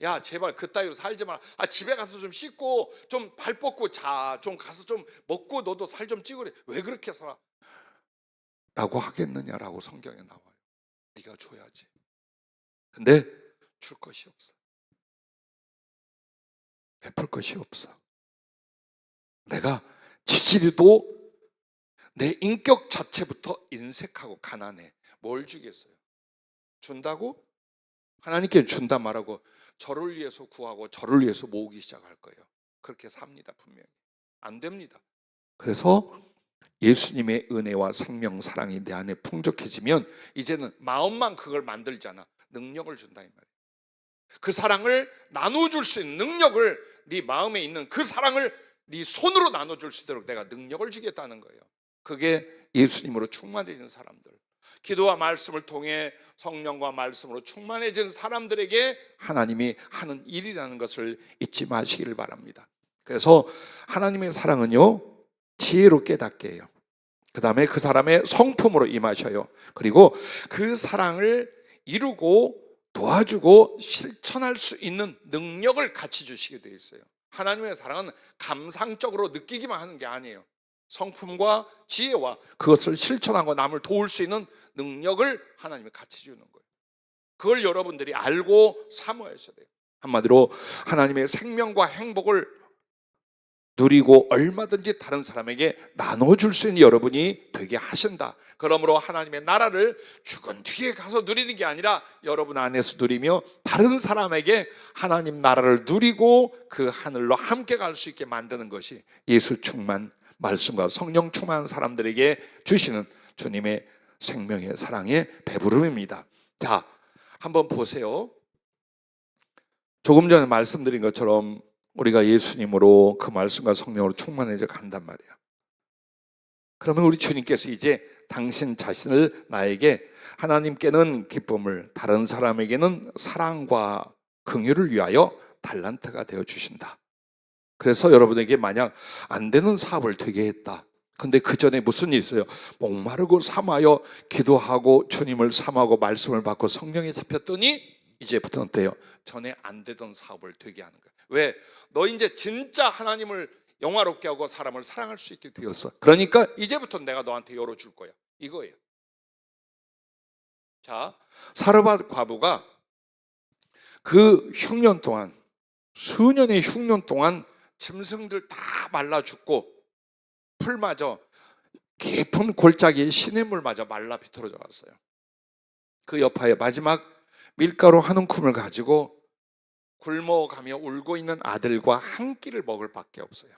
야 제발 그따위로 살지 마라. 집에 가서 좀 씻고 좀 발 뻗고 자. 좀 가서 좀 먹고 너도 살 좀 찌그래. 왜 그렇게 살아? 라고 하겠느냐라고 성경에 나와요. 네가 줘야지. 근데 줄 것이 없어. 베풀 것이 없어. 내가 지지리도 내 인격 자체부터 인색하고 가난해. 뭘 주겠어요? 준다고? 하나님께 준다 말하고 저를 위해서 구하고 저를 위해서 모으기 시작할 거예요. 그렇게 삽니다, 분명히. 안 됩니다. 그래서 예수님의 은혜와 생명, 사랑이 내 안에 풍족해지면 이제는 마음만 그걸 만들잖아. 능력을 준다 이 말이에요. 그 사랑을 나눠줄 수 있는 능력을, 네 마음에 있는 그 사랑을 네 손으로 나눠줄 수 있도록 내가 능력을 주겠다는 거예요. 그게 예수님으로 충만해진 사람들, 기도와 말씀을 통해 성령과 말씀으로 충만해진 사람들에게 하나님이 하는 일이라는 것을 잊지 마시기를 바랍니다. 그래서 하나님의 사랑은요, 지혜로 깨닫게 해요. 그 다음에 그 사람의 성품으로 임하셔요. 그리고 그 사랑을 이루고 도와주고 실천할 수 있는 능력을 같이 주시게 되어 있어요. 하나님의 사랑은 감상적으로 느끼기만 하는 게 아니에요. 성품과 지혜와 그것을 실천하고 남을 도울 수 있는 능력을 하나님이 같이 주는 거예요. 그걸 여러분들이 알고 사모하셔야 돼요. 한마디로 하나님의 생명과 행복을 누리고 얼마든지 다른 사람에게 나눠줄 수 있는 여러분이 되게 하신다. 그러므로 하나님의 나라를 죽은 뒤에 가서 누리는 게 아니라 여러분 안에서 누리며 다른 사람에게 하나님 나라를 누리고 그 하늘로 함께 갈 수 있게 만드는 것이 예수 충만, 말씀과 성령 충만한 사람들에게 주시는 주님의 생명의 사랑의 배부름입니다. 자, 한번 보세요. 조금 전에 말씀드린 것처럼 우리가 예수님으로 그 말씀과 성령으로 충만해져 간단 말이야. 그러면 우리 주님께서 이제 당신 자신을 나에게, 하나님께는 기쁨을, 다른 사람에게는 사랑과 긍휼을 위하여 달란트가 되어 주신다. 그래서 여러분에게 만약 안 되는 사업을 되게 했다. 근데 그 전에 무슨 일이 있어요? 목마르고 삼하여 기도하고 주님을 삼하고 말씀을 받고 성령에 잡혔더니 이제부터는 어때요? 전에 안 되던 사업을 되게 하는 거예요. 왜? 너 이제 진짜 하나님을 영화롭게 하고 사람을 사랑할 수 있게 되었어. 그러니까 이제부터 내가 너한테 열어줄 거야. 이거예요. 자, 사르밧 과부가 그 흉년 동안, 수년의 흉년 동안 짐승들 다 말라 죽고 풀마저 깊은 골짜기에 시냇물마저 말라 비틀어져 갔어요. 그 여파에 마지막 밀가루 한 움큼을 가지고 굶어가며 울고 있는 아들과 한 끼를 먹을 밖에 없어요.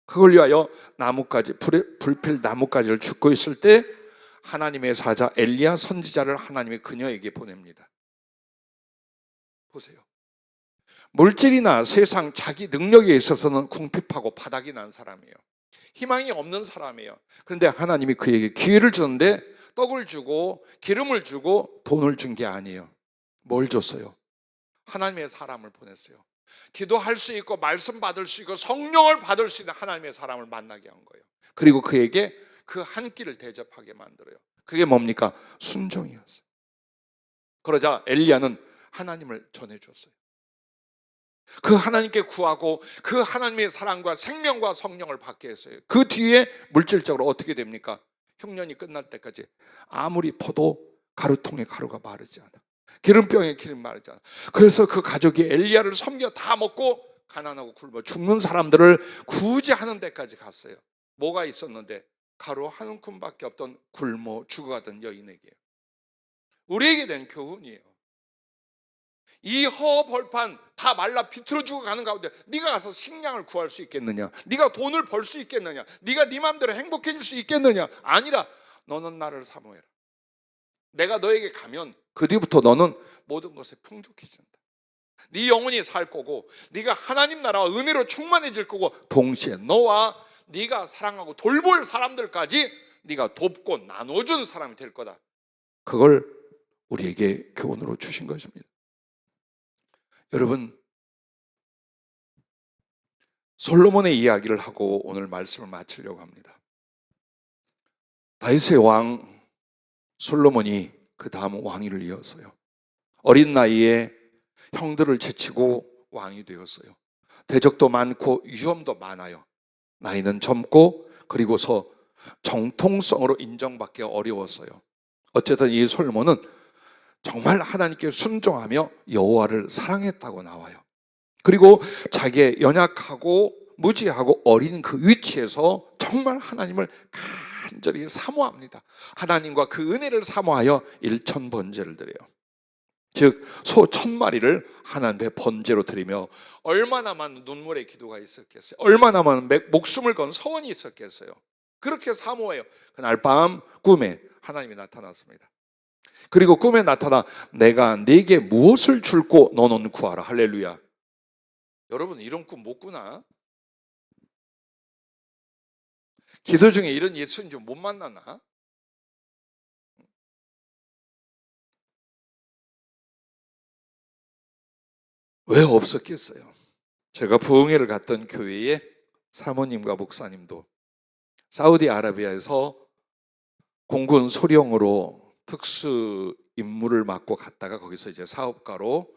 그걸 위하여 나뭇가지, 불필 나뭇가지를 줍고 있을 때 하나님의 사자 엘리야 선지자를 하나님이 그녀에게 보냅니다. 보세요. 물질이나 세상 자기 능력에 있어서는 궁핍하고 바닥이 난 사람이에요. 희망이 없는 사람이에요. 그런데 하나님이 그에게 기회를 주는데 떡을 주고 기름을 주고 돈을 준 게 아니에요. 뭘 줬어요? 하나님의 사람을 보냈어요. 기도할 수 있고 말씀 받을 수 있고 성령을 받을 수 있는 하나님의 사람을 만나게 한 거예요. 그리고 그에게 그 한 끼를 대접하게 만들어요. 그게 뭡니까? 순종이었어요. 그러자 엘리야는 하나님을 전해줬어요. 그 하나님께 구하고 그 하나님의 사랑과 생명과 성령을 받게 했어요. 그 뒤에 물질적으로 어떻게 됩니까? 흉년이 끝날 때까지 아무리 퍼도 가루통에 가루가 마르지 않아. 기름병에 기름 마르지 않아. 그래서 그 가족이 엘리야를 섬겨 다 먹고 가난하고 굶어 죽는 사람들을 구제하는 데까지 갔어요. 뭐가 있었는데? 가루 한 움큼밖에 없던 굶어 죽어가던 여인에게. 우리에게 된 교훈이에요. 이 허벌판 다 말라 비틀어 죽어가는 가운데 네가 가서 식량을 구할 수 있겠느냐? 네가 돈을 벌 수 있겠느냐? 네가 네 마음대로 행복해질 수 있겠느냐? 아니라 너는 나를 사모해라. 내가 너에게 가면 그 뒤부터 너는 모든 것에 풍족해진다. 네 영혼이 살 거고 네가 하나님 나라와 은혜로 충만해질 거고 동시에 너와 네가 사랑하고 돌볼 사람들까지 네가 돕고 나눠준 사람이 될 거다. 그걸 우리에게 교훈으로 주신 것입니다. 여러분, 솔로몬의 이야기를 하고 오늘 말씀을 마치려고 합니다. 다윗의 왕 솔로몬이 그 다음 왕위를 이었어요. 어린 나이에 형들을 제치고 왕이 되었어요. 대적도 많고 위험도 많아요. 나이는 젊고 그리고서 정통성으로 인정받기 어려웠어요. 어쨌든 이 솔로몬은 정말 하나님께 순종하며 여호와를 사랑했다고 나와요. 그리고 자기의 연약하고 무지하고 어린 그 위치에서 정말 하나님을 간절히 사모합니다. 하나님과 그 은혜를 사모하여 일천번제를 드려요. 즉 소 1000마리를 하나님의 번제로 드리며 얼마나 많은 눈물의 기도가 있었겠어요. 얼마나 많은 목숨을 건 서원이 있었겠어요. 그렇게 사모해요. 그날 밤 꿈에 하나님이 나타났습니다. 그리고 꿈에 나타나 내가 네게 무엇을 줄고 너는 구하라. 할렐루야. 여러분 이런 꿈 못 꾸나? 기도 중에 이런 예수님 좀 못 만나나? 왜 없었겠어요? 제가 부흥회를 갔던 교회에 사모님과 목사님도 사우디아라비아에서 공군 소령으로 특수 임무를 맡고 갔다가 거기서 이제 사업가로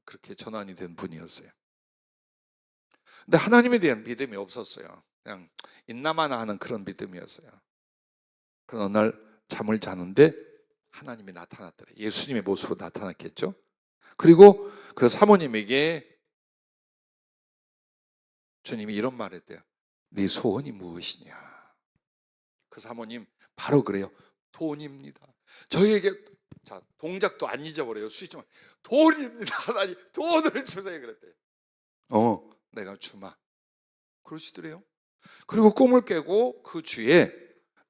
그렇게 전환이 된 분이었어요. 근데 하나님에 대한 믿음이 없었어요. 그냥 있나마나 하는 그런 믿음이었어요. 그런 어느 날 잠을 자는데 하나님이 나타났더래요. 예수님의 모습으로 나타났겠죠. 그리고 그 사모님에게 주님이 이런 말을 했대요. 네 소원이 무엇이냐? 그 사모님 바로 그래요. 돈입니다. 저희에게 자 동작도 안 잊어버려요. 수시지만 돈입니다. 하나님 돈을 주세요 그랬대요. 내가 주마. 그러시더래요. 그리고 꿈을 깨고 그 주에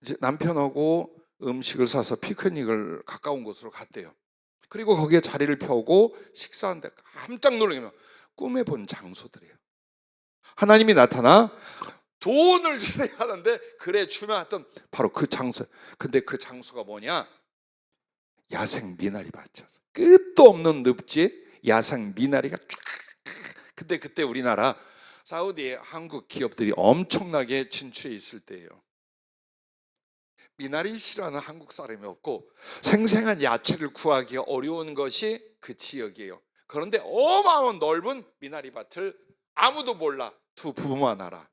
이제 남편하고 음식을 사서 피크닉을 가까운 곳으로 갔대요. 그리고 거기에 자리를 펴고 식사하는데 깜짝 놀라면 꿈에 본 장소들이에요. 하나님이 나타나 돈을 주세요 하는데 그래 주면 했던 바로 그 장소. 근데 그 장소가 뭐냐? 야생 미나리 밭이었어. 끝도 없는 늪지 야생 미나리가 쫙. 근데 그때 우리나라 사우디에 한국 기업들이 엄청나게 진출해 있을 때예요. 미나리 싫어하는 한국 사람이 없고 생생한 야채를 구하기 어려운 것이 그 지역이에요. 그런데 어마어마한 넓은 미나리 밭을 아무도 몰라. 두 부부만 알아.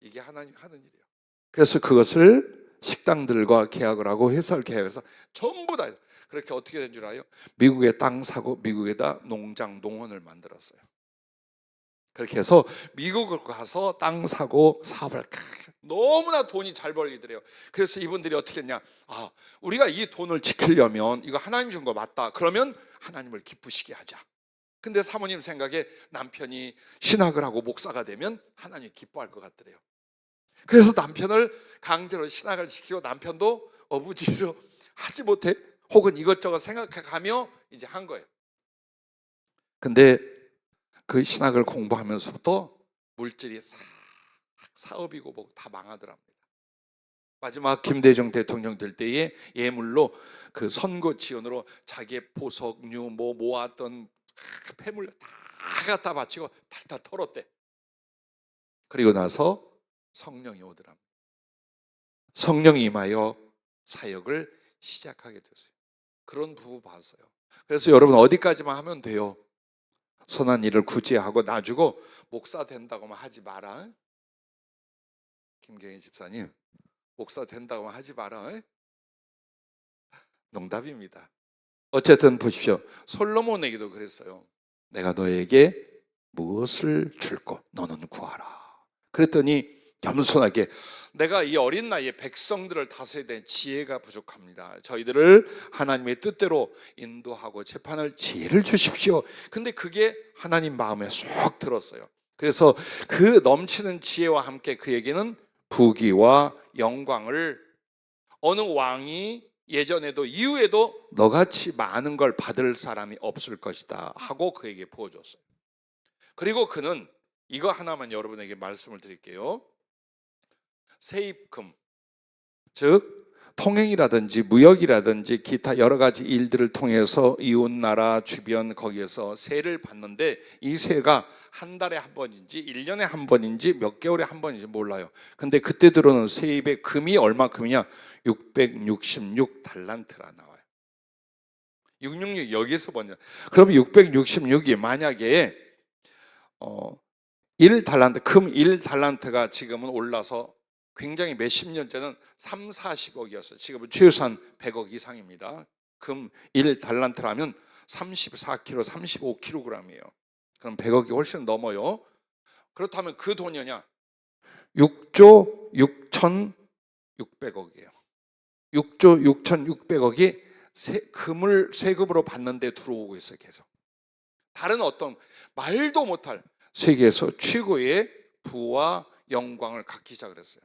이게 하나님 하는 일이에요. 그래서 그것을 식당들과 계약을 하고 회사를 계약해서 전부 다 그렇게 어떻게 된 줄 알아요? 미국에 땅 사고 미국에다 농장 농원을 만들었어요. 그렇게 해서 미국을 가서 땅 사고 사업을 너무나 돈이 잘 벌리더래요. 그래서 이분들이 어떻게 했냐? 우리가 이 돈을 지키려면 이거 하나님 준 거 맞다. 그러면 하나님을 기쁘시게 하자. 근데 사모님 생각에 남편이 신학을 하고 목사가 되면 하나님 기뻐할 것 같더래요. 그래서 남편을 강제로 신학을 시키고 남편도 어부지리로 하지 못해 혹은 이것저것 생각해가며 이제 한 거예요. 근데 그 신학을 공부하면서부터 물질이 싹 사업이고 뭐고 다 망하더랍니다. 마지막 김대중 대통령 될 때에 예물로 그 선거 지원으로 자기의 보석류 뭐 모았던 폐물 다 갖다 바치고 탈탈 털었대. 그리고 나서 성령이 오더랍니다. 성령이 임하여 사역을 시작하게 됐어요. 그런 부부 봤어요. 그래서 여러분 어디까지만 하면 돼요? 선한 일을 구제하고 놔주고 목사 된다고만 하지 마라. 김경희 집사님, 목사 된다고만 하지 마라. 농담입니다. 어쨌든 보십시오. 솔로몬에게도 그랬어요. 내가 너에게 무엇을 줄고 너는 구하라. 그랬더니 겸손하게 내가 이 어린 나이에 백성들을 다스려야 되는 지혜가 부족합니다. 저희들을 하나님의 뜻대로 인도하고 재판할 지혜를 주십시오. 근데 그게 하나님 마음에 쏙 들었어요. 그래서 그 넘치는 지혜와 함께 그에게는 부귀와 영광을 어느 왕이 예전에도 이후에도 너같이 많은 걸 받을 사람이 없을 것이다 하고 그에게 부어줬어요. 그리고 그는 이거 하나만 여러분에게 말씀을 드릴게요. 세입금, 즉 통행이라든지 무역이라든지 기타 여러 가지 일들을 통해서 이웃나라 주변 거기에서 세를 받는데 이 세가 한 달에 한 번인지 1년에 한 번인지 몇 개월에 한 번인지 몰라요. 근데 그때 들어오는 세입의 금이 얼마큼이냐? 666달란트라 나와요. 666 여기서 보냐? 그러면 666이 만약에 1달란트, 금 1달란트가 지금은 올라서 굉장히 몇십 년째는 3, 40억이었어요. 지금은 최소한 100억 이상입니다. 금 1달란트라면 34kg, 35kg이에요. 그럼 100억이 훨씬 넘어요. 그렇다면 그 돈이 뭐냐? 6조 6,600억이에요. 6조 6,600억이 금을 세금으로 받는데 들어오고 있어요. 계속. 다른 어떤 말도 못할 세계에서 최고의 부와 영광을 갖기 시작을 했어요.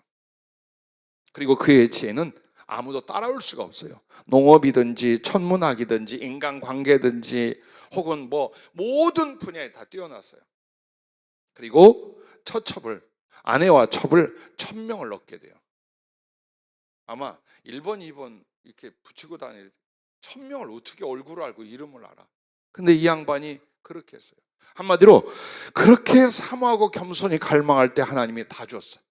그리고 그의 지혜는 아무도 따라올 수가 없어요. 농업이든지 천문학이든지 인간관계든지 혹은 뭐 모든 분야에 다 뛰어났어요. 그리고 처첩을, 아내와 첩을 1000명을 얻게 돼요. 아마 1번, 2번 이렇게 붙이고 다닐 1000명을 어떻게 얼굴을 알고 이름을 알아. 근데 이 양반이 그렇게 했어요. 한마디로 그렇게 사모하고 겸손히 갈망할 때 하나님이 다 줬어요.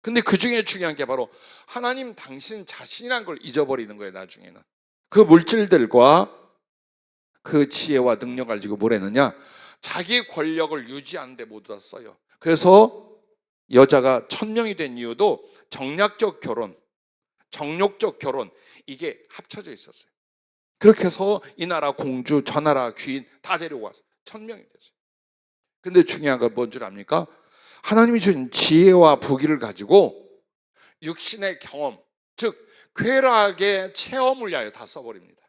근데 그 중에 중요한 게 바로 하나님 당신 자신이란 걸 잊어버리는 거예요. 나중에는 그 물질들과 그 지혜와 능력을 가지고 뭘 했느냐? 자기 권력을 유지하는 데 모두 다 써요. 그래서 여자가 1000명이 된 이유도 정략적 결혼, 정욕적 결혼, 이게 합쳐져 있었어요. 그렇게 해서 이 나라 공주, 저 나라 귀인 다 데리고 와서 1000명이 됐어요. 근데 중요한 건 뭔 줄 압니까? 하나님이 주신 지혜와 부귀를 가지고 육신의 경험, 즉 쾌락의 체험을 위하여 다 써버립니다.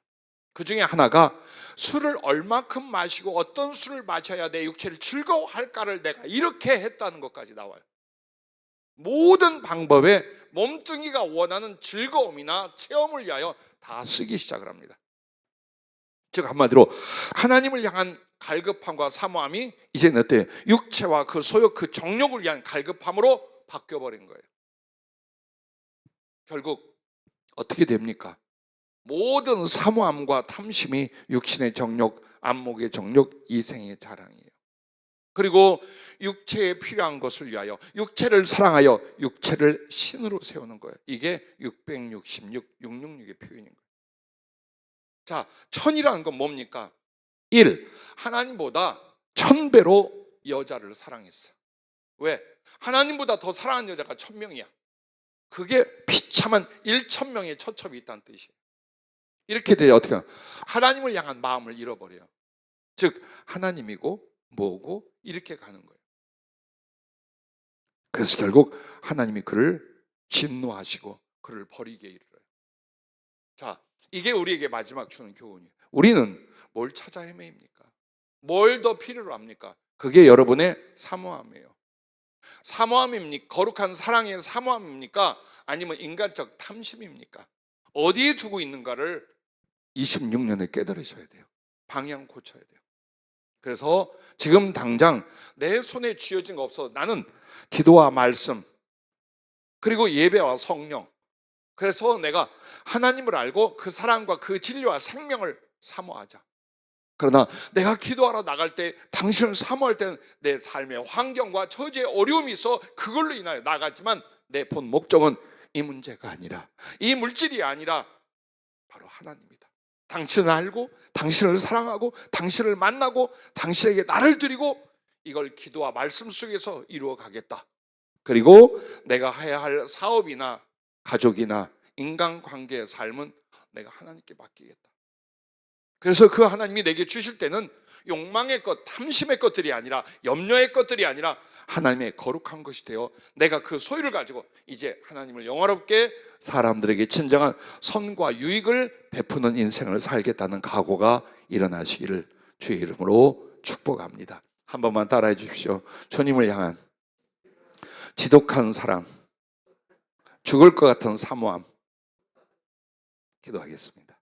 그 중에 하나가 술을 얼마큼 마시고 어떤 술을 마셔야 내 육체를 즐거워할까를 내가 이렇게 했다는 것까지 나와요. 모든 방법에 몸뚱이가 원하는 즐거움이나 체험을 위하여 다 쓰기 시작을 합니다. 즉 한마디로 하나님을 향한 갈급함과 사모함이 이제는 어때요? 육체와 그 소욕, 그 정욕을 위한 갈급함으로 바뀌어버린 거예요. 결국 어떻게 됩니까? 모든 사모함과 탐심이 육신의 정욕, 안목의 정욕, 이생의 자랑이에요. 그리고 육체에 필요한 것을 위하여 육체를 사랑하여 육체를 신으로 세우는 거예요. 이게 666, 666의 표현인 거예요. 자, 천이라는 건 뭡니까? 1. 하나님보다 1000배로 여자를 사랑했어. 왜? 하나님보다 더 사랑하는 여자가 1000명이야. 그게 비참한 1000명의 처첩이 있다는 뜻이에요. 이렇게 돼야 어떻게 하나? 하나님을 향한 마음을 잃어버려요. 즉 하나님이고 뭐고 이렇게 가는 거예요. 그래서 결국 하나님이 그를 진노하시고 그를 버리게 이르러요. 자, 이게 우리에게 마지막 주는 교훈이에요. 우리는 뭘 찾아 헤매입니까? 뭘 더 필요로 합니까? 그게 여러분의 사모함이에요. 사모함입니까? 거룩한 사랑의 사모함입니까? 아니면 인간적 탐심입니까? 어디에 두고 있는가를 26년에 깨달으셔야 돼요. 방향 고쳐야 돼요. 그래서 지금 당장 내 손에 쥐어진 거 없어. 나는 기도와 말씀 그리고 예배와 성령, 그래서 내가 하나님을 알고 그 사랑과 그 진리와 생명을 사모하자. 그러나 내가 기도하러 나갈 때 당신을 사모할 때는 내 삶의 환경과 처지에 어려움이 있어 그걸로 인하여 나가지만 내 본 목적은 이 문제가 아니라 이 물질이 아니라 바로 하나님이다. 당신을 알고 당신을 사랑하고 당신을 만나고 당신에게 나를 드리고 이걸 기도와 말씀 속에서 이루어 가겠다. 그리고 내가 해야 할 사업이나 가족이나 인간관계의 삶은 내가 하나님께 맡기겠다. 그래서 그 하나님이 내게 주실 때는 욕망의 것, 탐심의 것들이 아니라 염려의 것들이 아니라 하나님의 거룩한 것이 되어 내가 그 소유를 가지고 이제 하나님을 영화롭게 사람들에게 진정한 선과 유익을 베푸는 인생을 살겠다는 각오가 일어나시기를 주의 이름으로 축복합니다. 한 번만 따라해 주십시오. 주님을 향한 지독한 사랑, 죽을 것 같은 사모함. 기도하겠습니다.